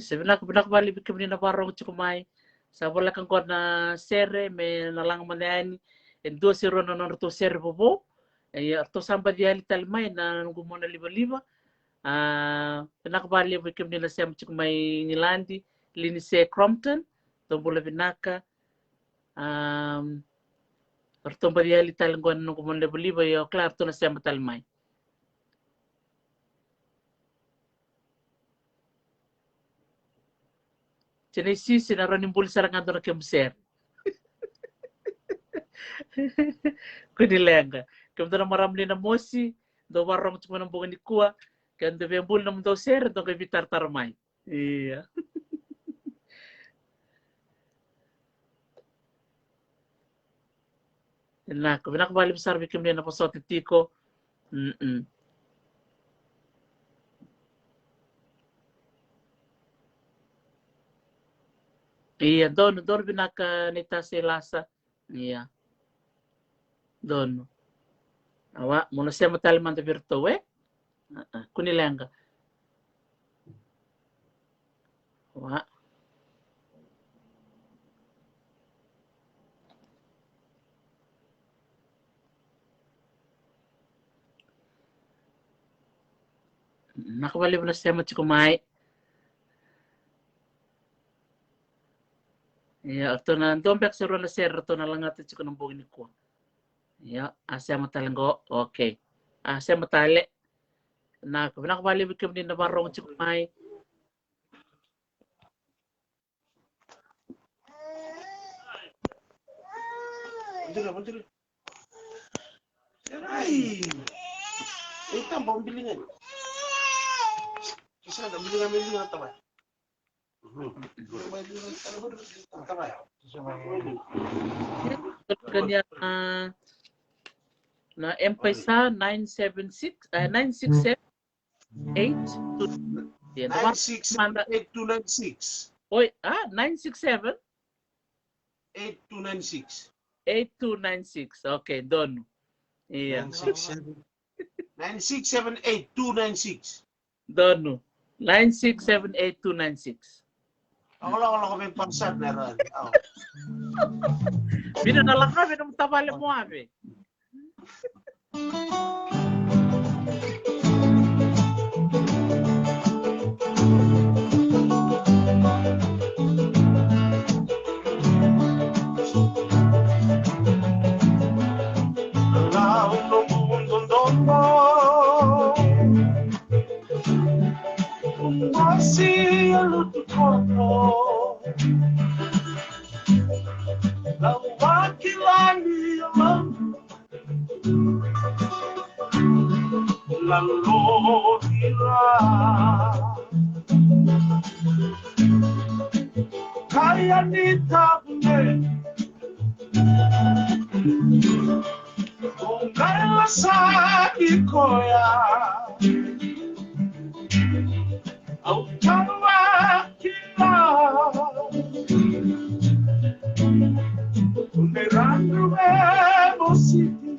Sebenak bali bikin na parong cukumay. Sa wala kang ko na sere me nalang manayani. Endo siro na naruto sere bobo. Arto samba diali talmay na gumona liba-liba. Pinakabali bikin nila siya cukumay nilandi. Linise Crompton. Tombula binaka. Arto samba diali talmay na gumona liba-liba. Klar to na siya matalmay. Chinesi sinaron yung buli sarang ando na kemser. Kunilenga. Kung na maramli na mosi, do warong cuma ng bunga ni kuwa, kaya do yung buli na mo daw ser, do kay bitar tarmay. Iya. Nako, binakabali besar bikin niya na pasot tiko. Iya, doon binaka nita si Lasa. Iya. Doon. Awa, muna siya mataliman ta virto, kunilenga. Awa. Nakabali mo na siya matikumay. Ya, ito na dombek siro na sir to na lang natin ko ng bugin ko. Ya, asya matalanggo. Okay. Asya matali. Na nakabali bikim din na barong chiko may. Betul. Ay. Ito ang pambilingan. Kisah ada bilingan apa? Kanya na empesa 967 9678296. Oy, 967 8296. 8296. Okay, don. Iya. 9678296. Don. 9678296. Ako lang kami pansad na rin. Bino na lang kami nung tabali mo kami. no la wakilani la lorira kaya nitabne ungala sa ikoya autawa kila unerando emositi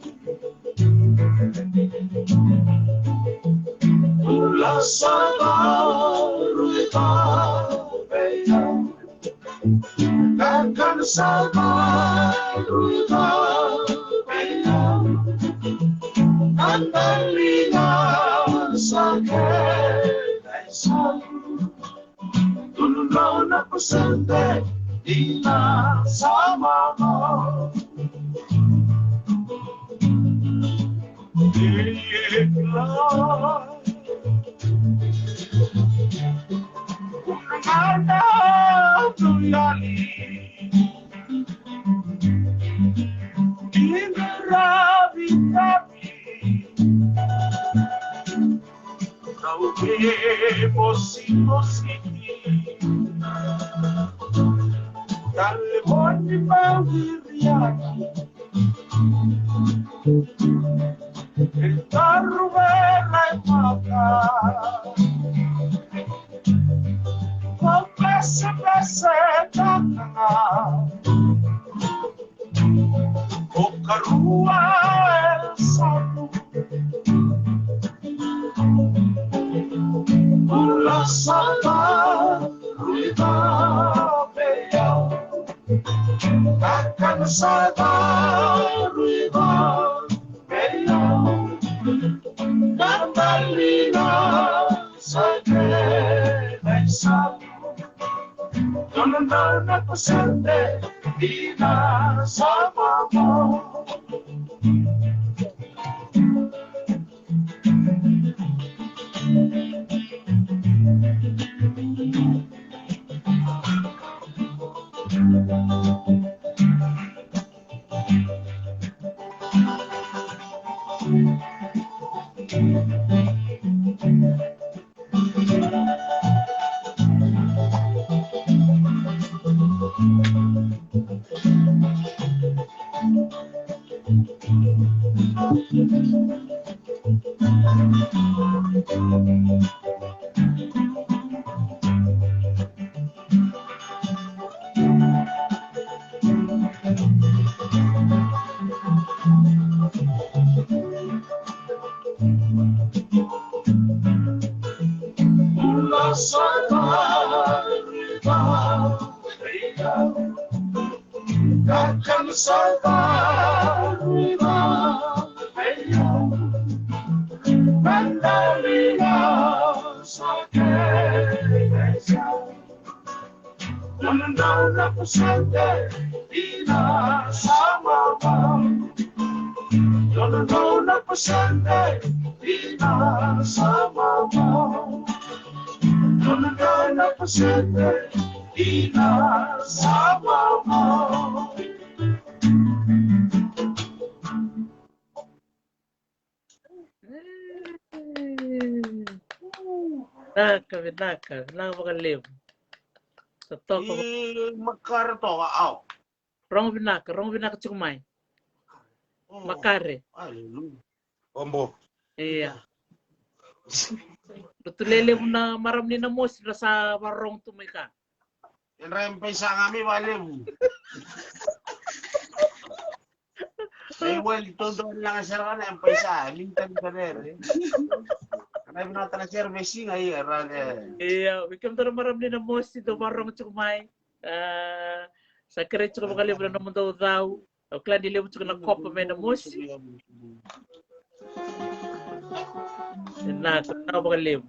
la salvaruita bella akan salvaruita bella andalina sakit tulungaw na pasente di na sama mo iklay unangana tuyali inarabi-rabi Mosi-mosi dalle buone mawiriati e tarruvela e mata con pesse tana o carua el santo la salvaruita bella akan salvaruita bella Mandalina sakit sa donanda na pasente di na sama mo akan salvaruita bella Mandalina sakit sa donanda na pasente di na sama mo donanda na pasente di na sama mo donanda na pasente di na sama mo Naka, nakapagaliw. Sa toko. Makar to aw. Rong binaka tsukumay. Makare. Ombo. Iya. Betulele mo na maram ni na mos na sa warong tumika. Yan rin paisa kami walim. Well, todo lang sa kana ang paisa, mintan ka rin. Kanay mo na transfer machine ay arale. Iya, bikam tara maram ni na mos do warong tsukumay. Sa krecho ko bakali na mo daw. O klan dile mo na kopa me na mos. Na bakali mo.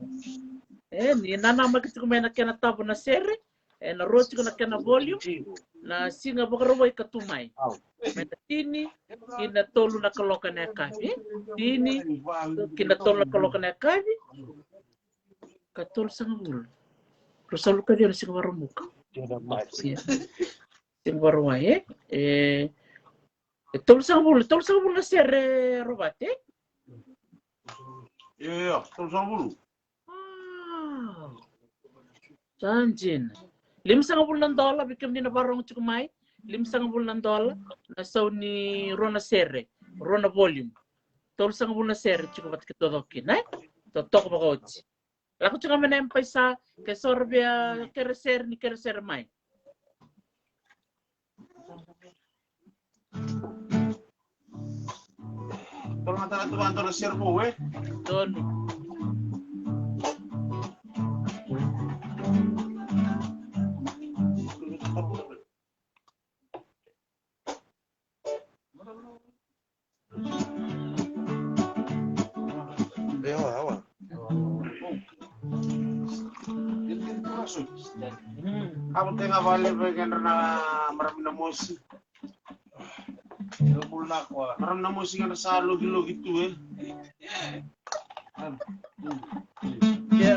Ni nana magtsukumay na kana tabo na sere. Na rocho ko na kana volume. Na singa bakaraway katumay. Meta tini kina tolu na kaloka na kabi. Tini kina tolu na kaloka na kabi. Katol sa ngul. Rosaluka dia nasi baru muka. Sing baru wae. Tol sang bulu na ser robate. Iya, terus bulu. Janjin. $5,000 bikin di nabarong cukup mai. $5,000 na ni rona serre, rona volume. $5,000 na serre cukup bat kita dokin, Totok bagoci. Laku cuma menem paisa ke sorbia kereser ni kereser mai. Tolong antara tu antara servo Don. Kamu tengah balik bagian meramina musik. Meramina musik kan selalu gitu Ya.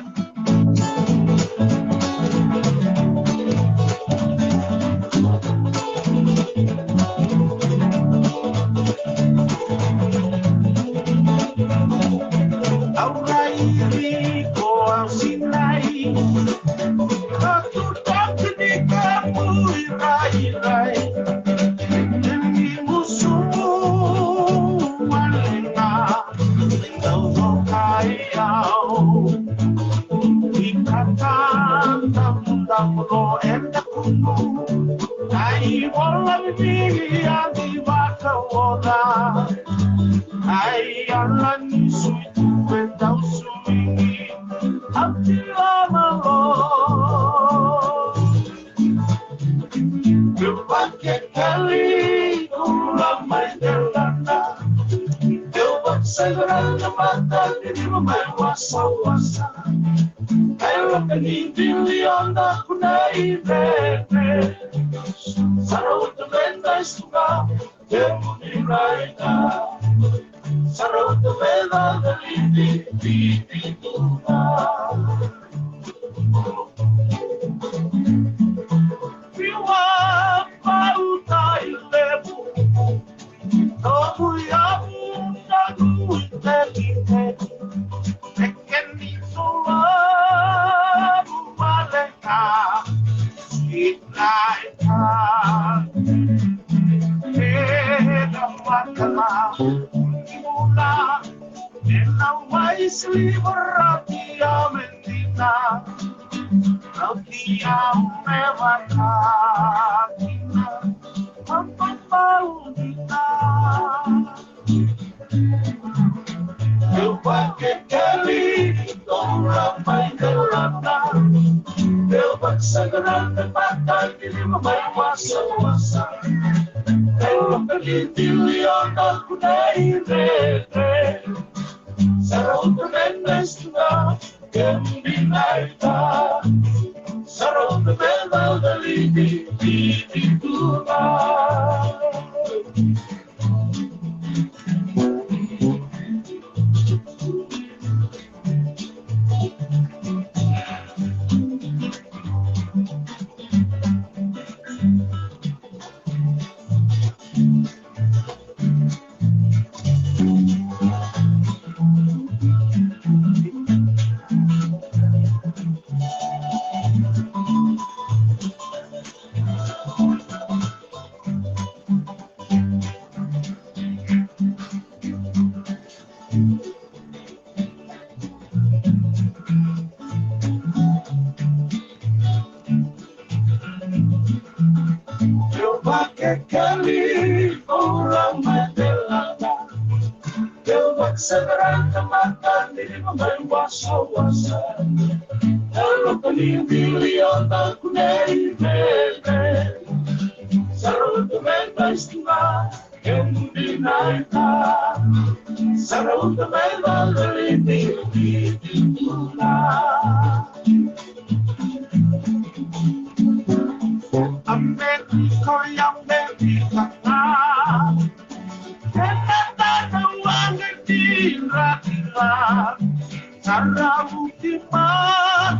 Cara ultima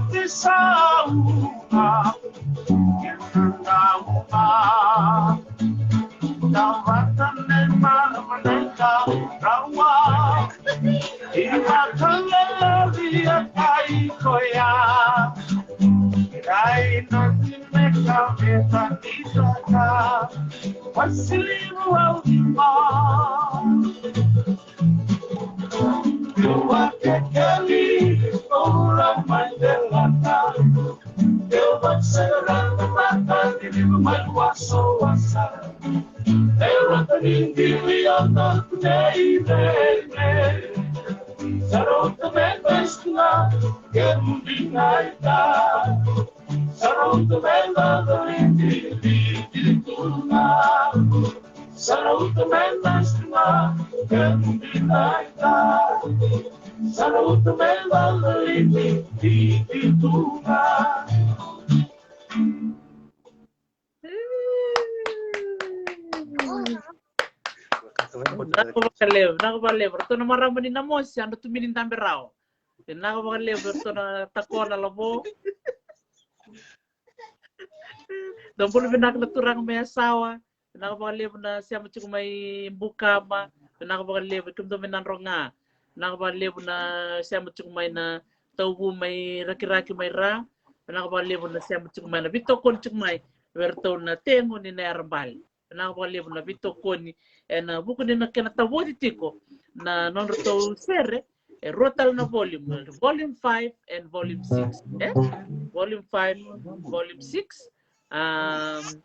te sau Eu vou segurando mata di mal waso wasa. Eu tô ninguém liando nei nei. Sarot me pesna que mundinaita. Sarot me la di tuna. Sarot me pesna que mundinaita. Sarot me la di tuna. Nako bakalev, to na marama ni namos, ando tuminin tambe rao. Nako bakalev, to na takona labo. Dompul binak na turang may asawa, nako bakalev na siya mo may bukama, nako bakalev kum do minan ronga, nako bakalev na siya mo may na taubu may raki-raki may ra, nako bakalev na siya mo may na bito kon may werto na tengo ni nerbal. Na wale na bito koni na buku ni na kena tawodi tiko na non roto sere rotal na volume 5 and volume 6 volume 5 volume 6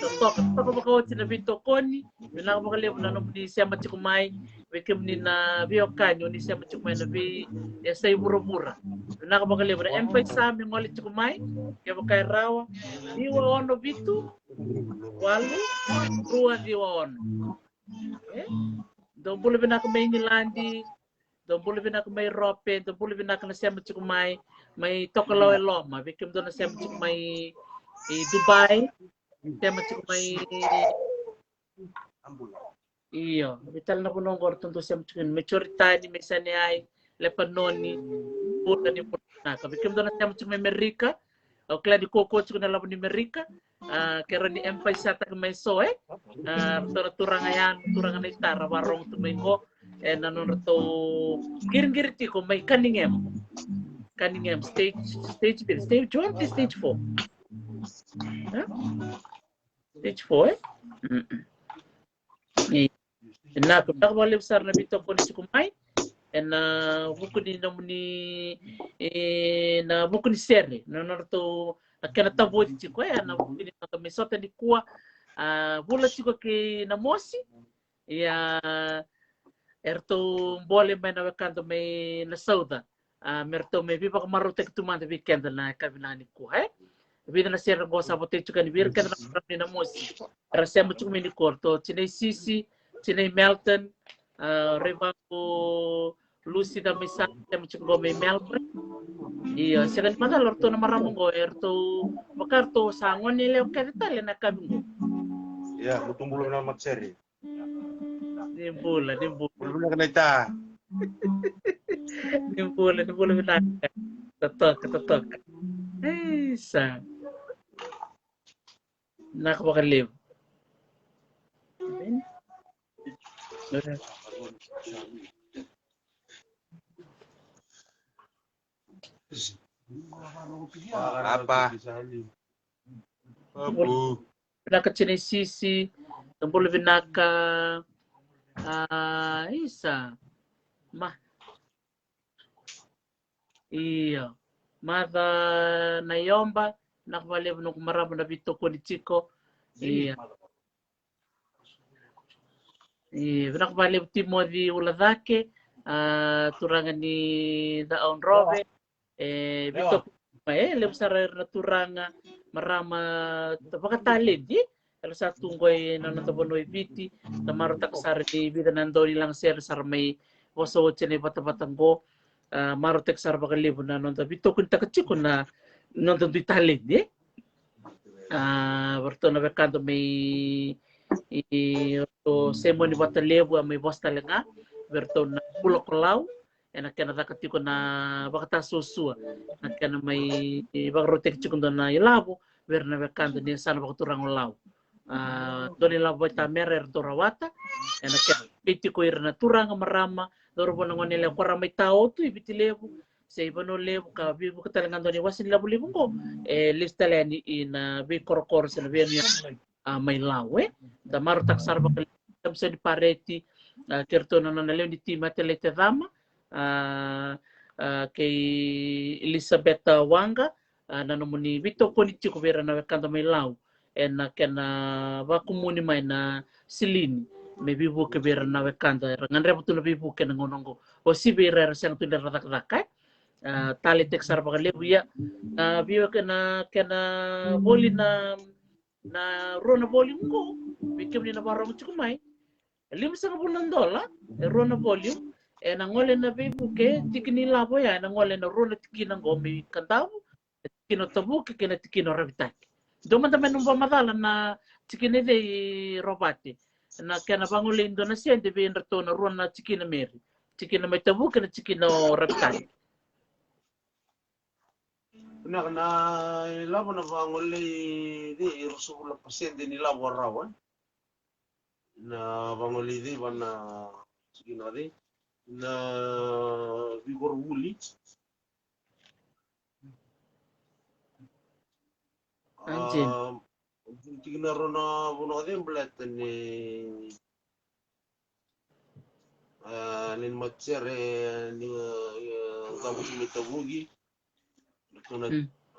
Toko baka na bito koni na bakale na no ni siya machikumai wekem ni na biokanyo ni siya machikumai na bi sa mura-mura na bakale na empay sa mi ngoli chikumai ke bakay rawa iwa ono bito walo rua diwa ono do bulu bina ko may ngilandi do bulu bina ko may rope do bulu bina ko na siya machikumai may tokalaw loma wekem do na siya machikumai Dubai siya machikumai iyo vital na punong gorton to siya machikumai maturity may sanay lepanoni puna ni puna kabikim do na siya machikumai Amerika o kaya di koko chiko na labo ni Amerika kaya ni empay sa tag may so turangayan turangan na itara warong tumingo nanon to giring-giring tiko may Cunningham stage 1 stage 4 stage 4 na ko balik sar na bito ko ni kumay na buku ni na buku ni sere no to akana tabo ti ko na buku ni kami sota ni kuwa bula ko ke na mosi ya erto bole may na kanto may na sauda merto may bipa kamarote tumanda weekend na kabinani ko vida na sera go sabote chuka ni vir kada na mosi rasya mo chuka ni korto chinay sisi chinay Melton Revaco Lucy da misa mo chuka go may Melbourne iya sira mana lorto na maramong go erto makarto sangon nile kada tale na kabingo ya mutumbulo na matseri nimbula na kanita nimbula na tatok isa nakapakaliw. Apa? Pinaka chinesisi, tumbolo pinaka isa. Iyo. Mada nayomba nakapaliw nung maramo na bito ko ni Chico. Iya. Nakapaliw Timothy Uladake, turangan ni Daon Robe, bito ko lem sarar na turanga marama tapakatalid kalau satu ngoy na natabonoy biti tamaro taksar di vida nandoni lang ser sar may waso chene bata-batanggo maro taksar bakalibo na nonta bito kun takachiko na nonta bitalid berto na bekado may to semoni batalebu may bos talaga berto na pulokolaw nakana takatiko na bakata susu nakana may bagrotek chiko na ilabo verna bekando ni sana bakaturang law doni labo ta merer dorawata nakana pitiko irna turang marama dorbo nangone le kora may tao tu ibitilebu se iba no levo ka bibu ka talangan doni wasin labu libu ko lista leni ina bi korokor se na bi may lawe da maru tak sarba ka tamsa di pareti kertono na lew di tima telete dama kay Elizabeth Wanga nanomuni Vito Konichi ko vera na kanda may law na kena wakumuni may na silini may bibu ke vera na kanda ngan rebutu na bibu ke ngonongo o si vera sang tu ratak-rakai tali tek sarba ka lebu ya biwa kena boli na rona volume ko bikim ni na barong chukumai $500 rona volume nangole na bibu ke tikini labo ya nangole na rona tikina ngomi kantabu tikino tabu ke kena tikino rabitaki doma tamen numba madala na tikine de robati na kena bangole Indonesia de be na rona tikina meri tikina mai tabu kena tikino rabitaki na labo na bangole di rusula pasyente ni labo rawan na bangole di bana sikina di na vigor wuli anjin tikina rona buno di belat ni nin matsere ni kamu simita bugi kuna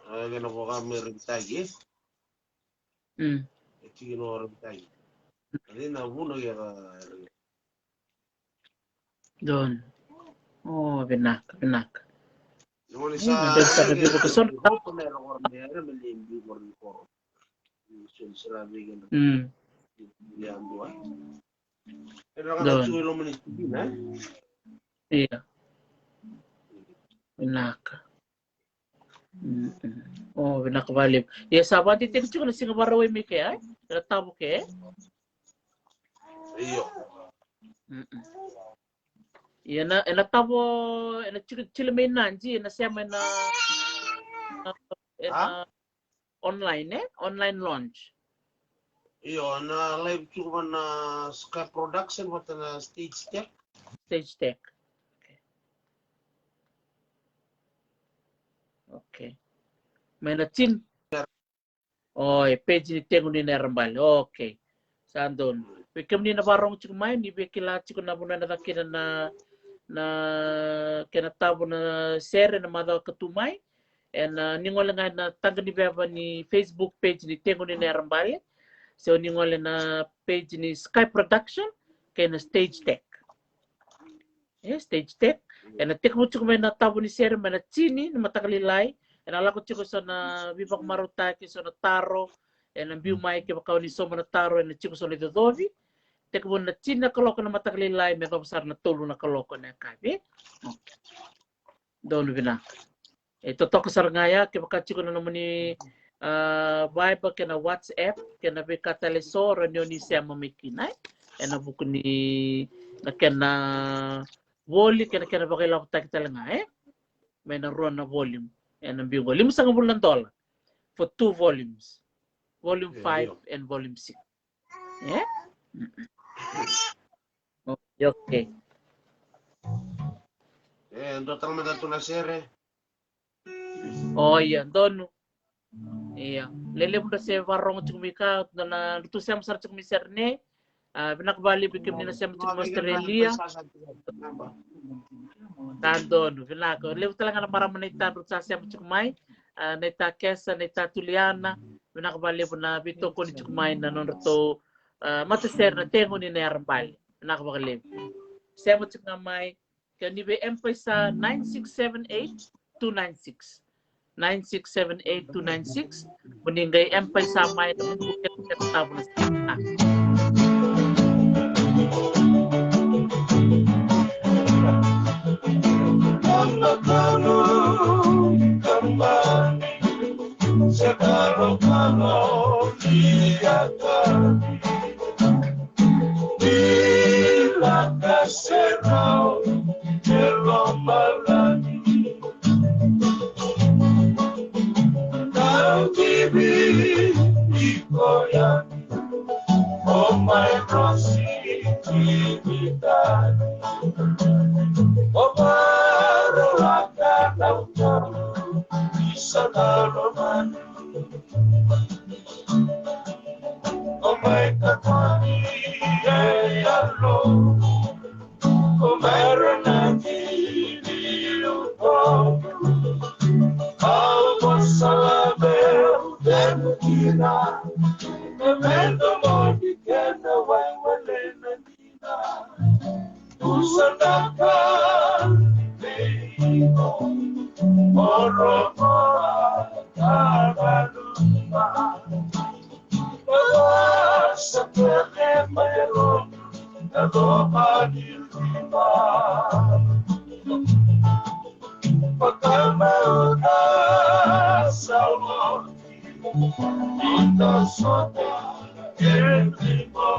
gana po kami ritagi tikino ritagi ini na buno ya don oh benak naman isa sa bibu ko son ko na ro meron melimbi ko rin ko sila bigyan yan doon pero ang chulo mo ni na iya benak oh benak valib ya sabat itu juga nasi ngabarawai mike ay tabu ke iyo ena tabo ena chilme nanji ena siama ena online online launch iyo na live cuba na Sky Production wata na stage tech okay mena chin oh page ni tengu ni nerambal okay sandon pekem ni na barong chumai ni bekila chikuna buna na takina na kena tabu na share na madal ketumai ningole nga na tanga ni beba ni Facebook page ni tengo ni nerambale so ningole na page ni Sky Production kena stage tech stage tech tek mo chuko na tabu ni share na chini na matakalilay ala ko chuko so na bibak maruta ki so na taro biu mai ke bakaw ni so na taro na chuko so ni dodovi tek mo na china kaloko na matakalilay me besar na tulu na kaloko na kabe don bina ito to kasarngaya ke bakachiko na naman ni Viber kena WhatsApp kena be kataleso ranyo ni siya mamikinay buku ni na kena voli kena bakila ko takitala may naruan na volume biu volume $5 for 2 volumes volume 5 and volume 6 okay total mo dato na sere oh iya dono iya lele muda se varong chumika na tu sem sar chumisar ne binak bali bikim ni na sem chum Australia tandon binak lew talanga na para manita ru sa sem chumai neta kesa neta tuliana binak bali na bito ko ni chumai na non to mataser na tengo ni na arbal binak bakale sem chumai can you be empesa 9678-296 9678-296 meninggai empesa mai bukit tabu na Sekarang lihatkan bila keserau terlombakan kau tibi dikoyak oh my positivitas oh baru akan come era nativio poco, algo saber de Kina, me vendo modi que no vai valena Kina, usandaka meiko, moro mora, tabaluma, sa terre mayro, na dopa di lima, pakamauta salmo, ito sota elimo,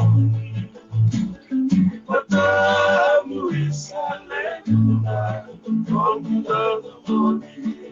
patamu isalena, kongda lodi.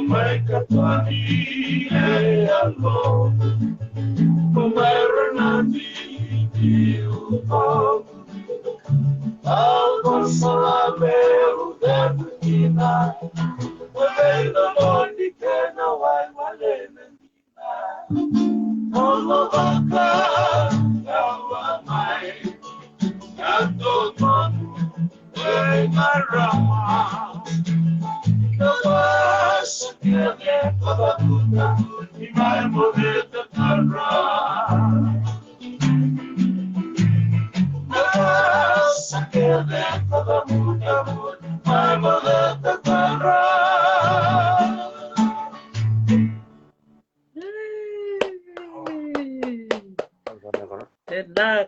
Mai katani e allo, mai renati di upo, algo salameu dentro vedo mondi che non vai valena non lo vaca, non mai, tanto mondo e marama. Nabasa kaya kabakuta, imay mo dito tara. Nabasa kaya kabakuta, imay mo dito tara.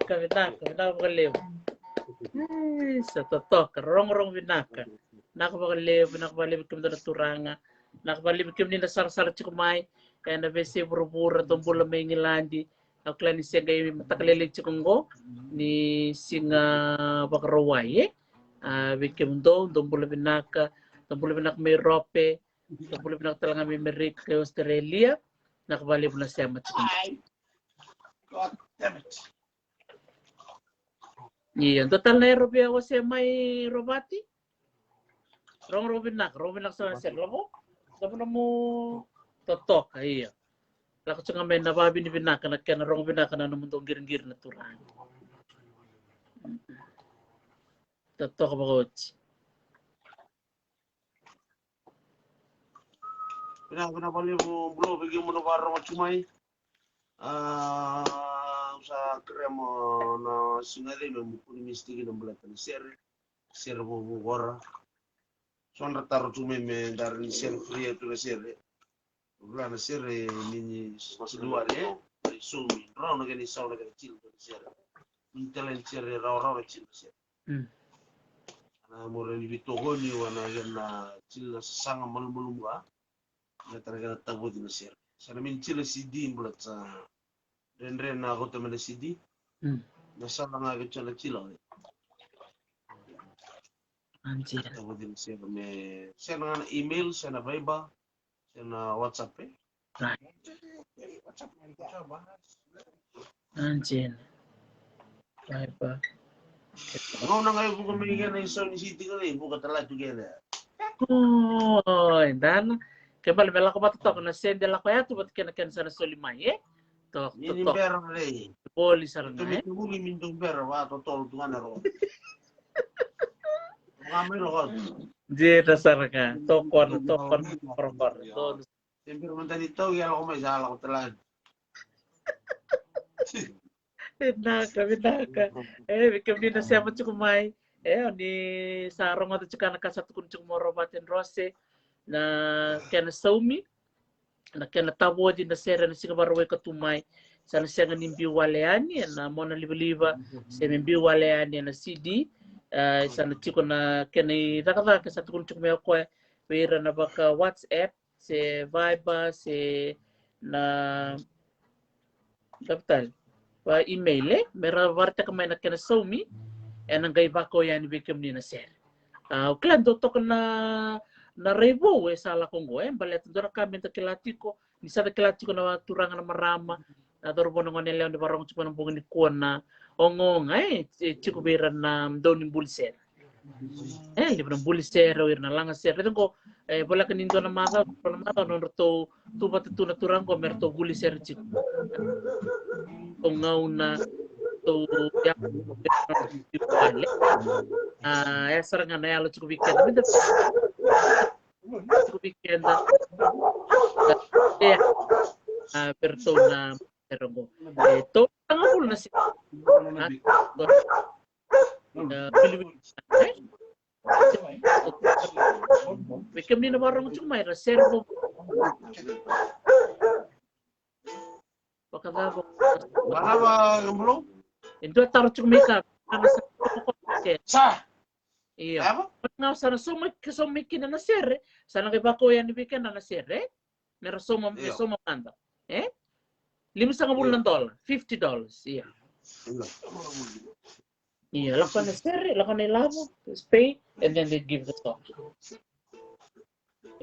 Vinaka magaliw. Sa totok, rong vinaka. Nakabaliw kim na turanga. Nakabaliw kim ni nasar-sar chikumay. Kaya na besi buru-buru atong bula may ngilandi. Ako lang ni siya gaya matakalili chikungo. Ni singa bakaraway. Bikim do, bula binaka may rope. Bula binaka talaga may merik kay Australia. Nakabaliw na siya machikumay. God damn it. Iya, total na Robby ako siya may robati. Robin nak sa sir labo. Sabi na mo totok iya. Lako sa ngamen na babi ni binaka na kaya na binaka na naman tong giring-gir na turan. Totok ba coach? Pinapali mo bro, bigyan mo na para macumay. Sa kremo na singali mo puni mistiki ng bulatan sir mo bukora. So ang rataro tume me dar ni sir free to na sir. Wala na sir ni masluwa le. Sumi raw na gani saw na gani chill to sir. Intelen sir raw chill sir. Ana mo rin bito ko ni wana na chill na sanga malumulum ka. Na talaga tabo din sir. Sana min chill si din bulat sa Ren na ako teman CD. Nasa lang agad siya na chila. Anjir. Tawag din siya may siya na email, siya na Viber, siya na WhatsApp eh. Right. WhatsApp Anjir. Viber. Ngayon na ngayon kung may na yung Sony City ka rin, buka talaga together. Oh, dan. Kembali mela ko batutok na send la ko ya tu bat ken sana solimay eh. Tok. Ini pera rin. Poli sarang Ito may tuguli mindong pera, totoo tuwa na ro. Mga may lokal. Je dasarka. Tokon korkor. To Siyempre man tani tao, yan ako may sala ko talaga. Binaka. Bikim din na siya matsukumay. Ni sarong ato tsaka nakasatu kun tsuk mo robatin rose na kena saumi. Na kena tabo din na sera na siya barway katumay. Sana siya nga nimbi waleani na mo na liba-liba. Siya nimbi waleani na CD. Sana tsiko na kena nakataka sa tukun tsuk mo ko Wira na baka WhatsApp, se Viber, se na kapital. Pa email mera warta kamay na kena somi, enang gay bako yan ibikim ni na sir. Klan dotok na rebo sala kongo balet dora kami ta kilatiko ni sa kilatiko na turangan na marama na dorbo no nele on barong chupa ng bungin ko na ongong chiko biran na donin bulser libre ng bulser o na langa ser ito ko bola kanindo na mata no to tuba tu na turang ko merto bulser chiko ongau na to ya sarang na yalo chiko weekend weekend persona ergo to tangapul na si weekend ni na barang cuma reservo pakadabo Wala ba belum? ito taro cuma ka Sa. iya Apa? nga sana sumay kina na sir sana kay bako yan weekend na sir meron suma kanda $5,000 $50 iya iya lakukan na sir lakukan na ilabo pay and then they give the stock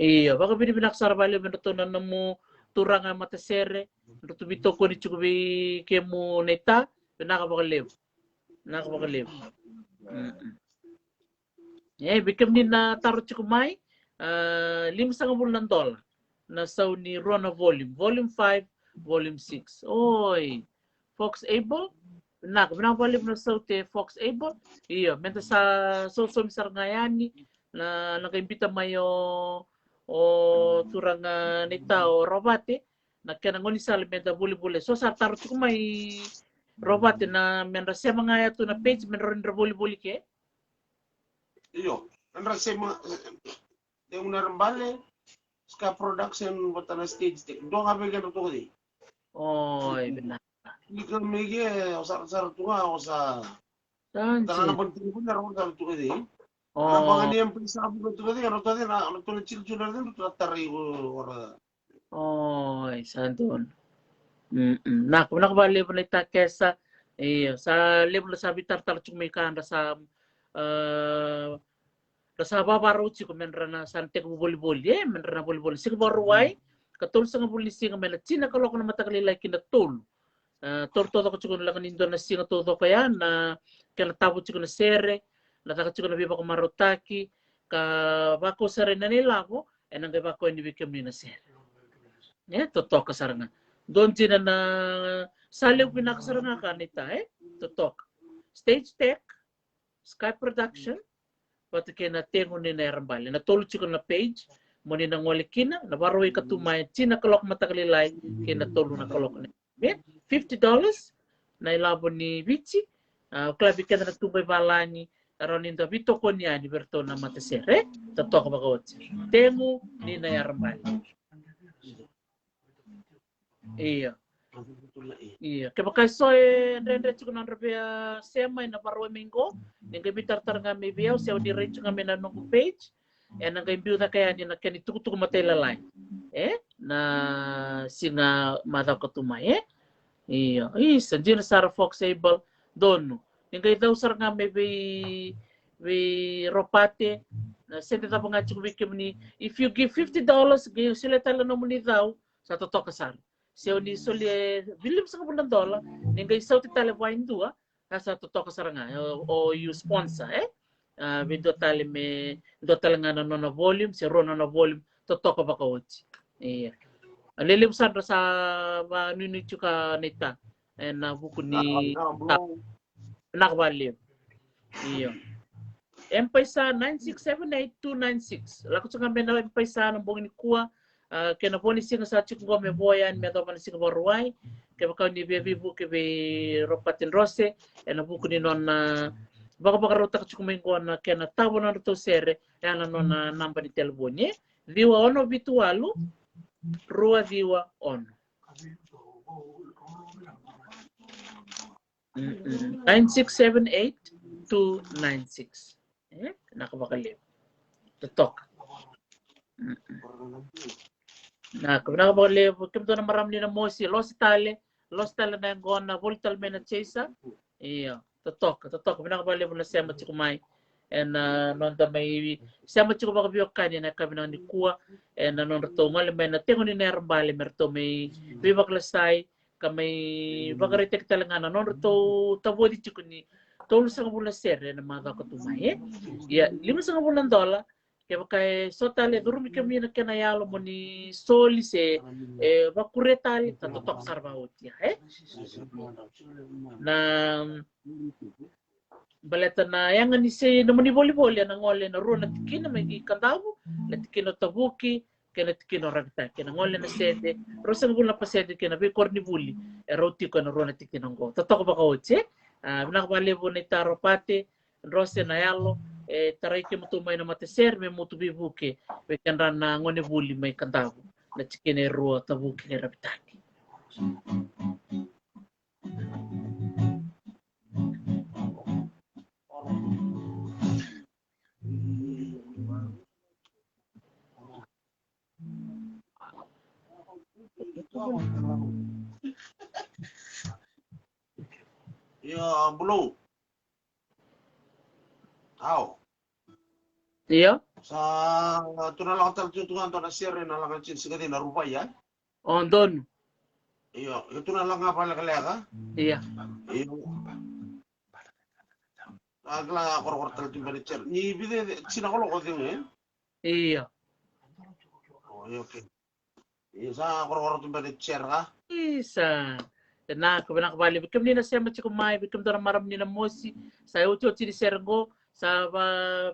iya baka binibinak bali menutunan mo turang mata sir nutu ko ni chukubi kemu neta nakabakaliw bikam ni na taro chukumay $5,000 na saw ni Rona Volume 5, Volume 6. Oy, Fox Able? Binabalik na saw te Fox Able? Iya, menta sa misar ngayani na nag-imbita mayo o turang nita o robate na kanangoni sa menta buli-buli. So sa taro chukumay robate na menra siya mga yato na page menra buli-buli ke? Iyo, andra sema yung narambale ska production batana stage tek do ngabe kan to di. Oy, benar. Ikaw mege usar tunga usa. Tansi. Tangan penting pun naron dal to di. Oh. Bangan yang bisa bu to di ro to di na to cil din to tari ora. Oy, santun. Nak bali pala ta kesa sa level sa bitar cuma kan sa rasa babaro ci ko men rana sante ko boli men rana boli sig borwai katol sa boli sing men tina ko na matakali like na tol torto ko ci ko la kanindo na singa todo kaya na kala tabo ci ko na sere la ta ci ko na biba ko marotaki ka bako sere na nila ko enang ga bako ni bikem ni na sere toto ka saranga don tina na salew pinakasaranga kanita totok stage tech Sky Production pati kena tengo ni narambali na tolu chiko na page mo ni nang walikina na baroi katumay china kalok matakalilay kena tolu na kalok na $50 na ilabo ni Vici klabi kena na tubay balani aron inda bito ko niya ni berto na matasere tatok bakawat tengo ni narambali iya kaya kaya soy rende chiko na rabia sema ina baroi mingo nga bitar nga may biyaw siya di rin nga may nanong page nga imbiyo na kaya niya na kani tukutuk matay lalay na singa madaw katumay iya sanjir Sarah Fox Able doon nga daw sar nga may ropate na sente tapos nga chiko bikim ni if you give $50 sila tala na mo ni daw sa totoo kasar siya ni soli bilim sa $1 nga isaw ti tala wain dua sa totoo kasar nga o you sponsor video tali me do tala nga na volume si Rona na volume totoo ka ba kawot iya alilim sandra sa manunichu ka nita na buku ni nakbalim iya Empaysa 9678296 lako sa kami na empaysa ng buong ni kuwa kaya na po ni singa sa chikong me boyan me do man singa baruay kaya baka ni be vivo ke be ropatin rose na buku ni non baka rota ka chikong ko na kaya na tabo na to sere na non na namba ni telefone viwa ono vitualu rua viwa ono 9678296 nakabakalim tutok Na kabina ba le kim to na maram ni na mosi los tale na gona voltal mena chesa iya totok kabina ba le na sema chikumai en non da mai sema chikuma ka bio kani na kabina ni kuwa en non to ngale mena tengo ni ner bale merto mai viva klasai kamay bagaritek talaga na non to tabodi chikuni tolu sa bulan serre na mga katumay ya $500 kaya kay sotale durumi kami na kanayalo mo ni soli se bakuretali tatotok sarbaut ya na baleta na yang ni se no ni volleyball ya ngole na ro na tikina may kandawo na tikino tabuki kena tikino ragta kena ngole na sede ro sa bulan pa sede kena be korni buli roti ko na ro na tikino go tatok ba ko che binakabali po na taropate rose na yalo taray ke mutumay na mateser me mutubi buke we kanran na ngone buli may kandawo na tikine ro tabuki ni rabitaki Ya, belum. Tahu. iya Sa tunala ka tutungan to na sire na lang chin sigati na rupa ya. on don Iyo, itu na lang nga pala kaleka. iya Iyo. Agla korokor tal timba ni cher. Ni bide sina ko loko ding eh. iya Oh, iya okay. Iya sa korokor timba ni cher ka. isa na kabali bikim ni na sema chikumai bikim to na maram ni na mosi sa ucho chi sergo sa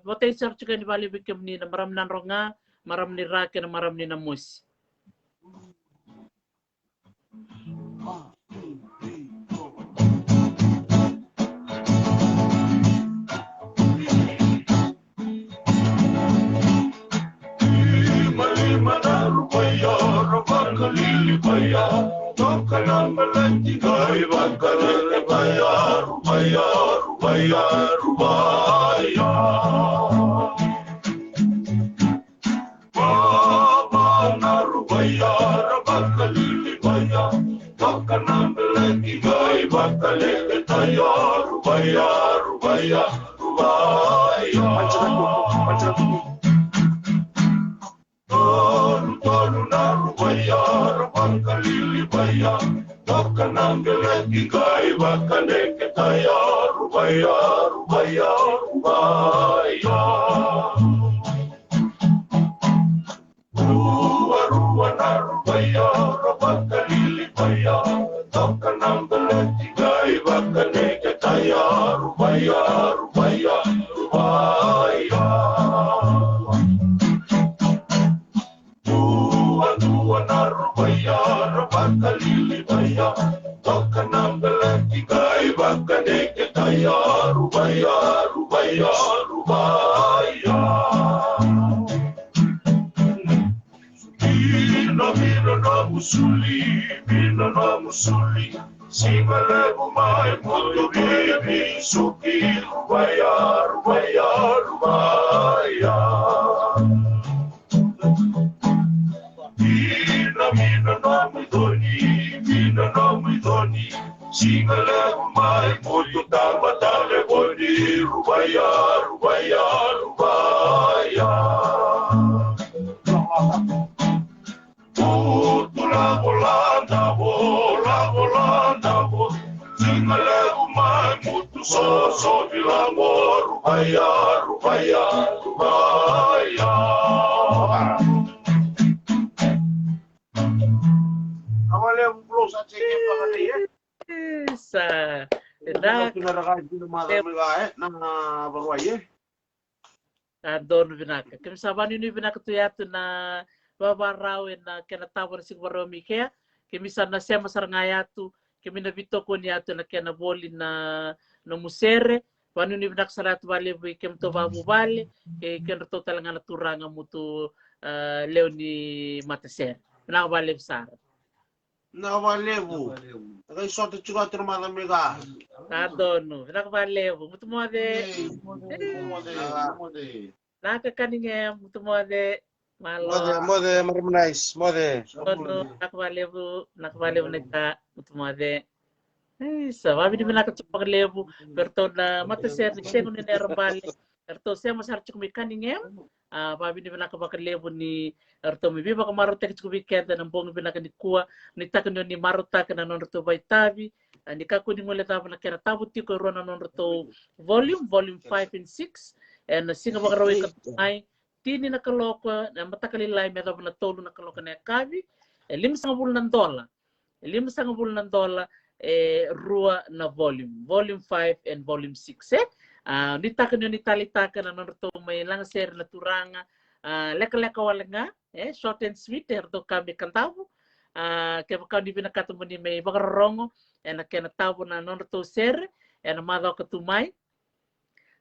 botay sar chika ni bali bikim ni na maram nan ronga maram ni rake na maram ni na mosi Lima na rupaya, rapakalili paya, tokanang malati kay bakalili paya, rupaya, rupaya, rupaya. Baba na rupaya, rapakalili paya, tokanang malati kay bakalili paya, rupaya, rupaya, rupaya. Tolu na rupaya, rapakalili paya, tokanang malati kay bakalili paya, rupaya, rupaya, rupaya. Ruwa na rupaya, rapakalili paya, tokanang malati kay bakalili paya, rupaya, rupaya, rupaya. Dua na rupaya, rapakalili paya, tokanang malati kay bakalili paya, rupaya, rupaya, rupaya. Bina na musuli, singale bumay mundo bibi, suki, rupaya, rupaya, rupaya. Bina na midoni, singale bumay mundo tamatale boni, rupaya, rupaya, rupaya. Volanda, singale umay mutu so bilango, rupaya, rupaya, rupaya. Awalnya belum sa check pa kali eh. isa Na na tunaraka din mga na barway eh. doon binaka kami saban yun binaka to yato na babarawin na kinatawa na siguro kaya kami sana siya masarangayatu kami nabito ko niyato na kinaboli na musere pano ni binaka saratu bali kami to babubali kaya kinato talaga naturanga mo to leo ni Mataser binakabali sara Na walevu. Kaya sorte chuga termala mega. doon binakabali muto mo de nakakaninga muto mo de Malo. Mode harmonize, mode. Todo nakvalevu neka mutmade. Sa wabi di binaka tupak levu perto na mata ser ni shengu ni nerambale. Perto saya mas harus cukup ikan ingem. Wabi di binaka bakal levu ni perto mi biba kamaro tek cukup ikan dan bong binaka ni kuah ni takan ni maro takan na non to bai tabi. Ni kaku ni ngole tabu na kera tabu tiko rona non to volume 5 and 6 and singa bakal rawi katai. Tini na kaloka na matakalilay medo na tolo na kaloka na kabi $5 $5 rua na volume 5 and volume 6 nitakan yun nitalitakan na to may lang ser na turanga leka wala nga short and sweet to kami kantabu kaya baka di binakatamu ni may bakarongo na kaya natabo na to ser na madaw katumay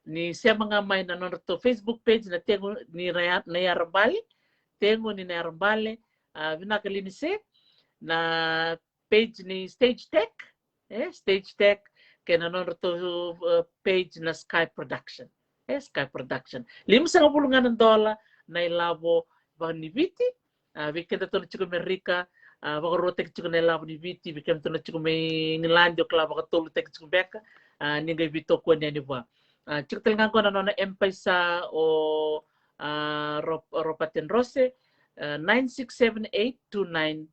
ni siya mga may na to Facebook page na tengo ni Nayarambale tengo ni Nayarambale binakalinise na page ni Stage Tech kaya na to page na Sky Production Sky Production $5 na ilabo ba ni Viti weekend to na chiko Amerika baka rotek chiko na ilabo ni Viti weekend to na chiko may Ngilandio kala baka tolo tek chiko beka ningay Vito ko niya ni ba Chik talagang ko na empisa o Ropaten Rose 9678296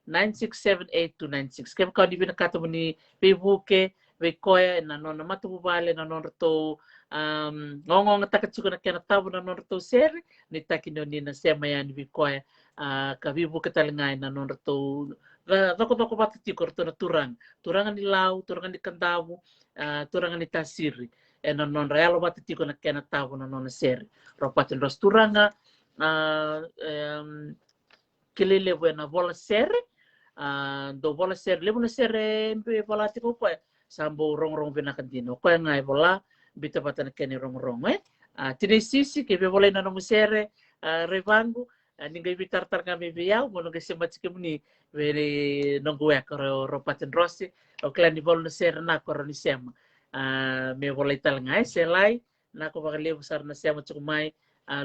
9678296 kaya kau di binakato mo ni Pebuke Vekoya na non matubale na non to ngongong takatsuko na kaya natabo na non to ser ni takino ni na semayan Vekoya ka Pebuke talangay na non to Toko batitiko to na turangan ni lau turangan ni kandamu turangan ni tasiri non realo batitiko na kena tabu na non seri ropatin ros turanga kilele buena bola seri do bola seri lebu na seri mpe bola tiko ko sambo rong bina kandino ko ngai bola bita batan keni rong tinesisi ke be bola na no seri revangu ningai bitar kami biau mono ke semacam ni veri nongue Ropaten Rossi o clan di volno ser na koroni sema me volai talngai selai na ko bakale besar na sema cukumai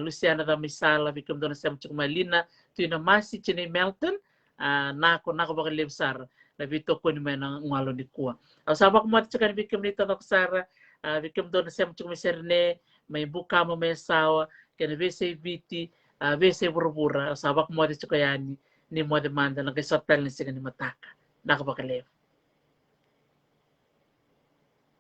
Luciana da misala bikum dona sema cukumai Lina tuina masi chine Melton na ko bakale besar na bito ko ni mena ngalo ni kuwa au sabak mat cukan bikum ni tatok sara bikum dona sema cukumai serne may buka mo may sawa kena vese biti vese burbura sabak mo de cukayani ni mo demanda na kay sotal ni siga ni mataka nakabakalev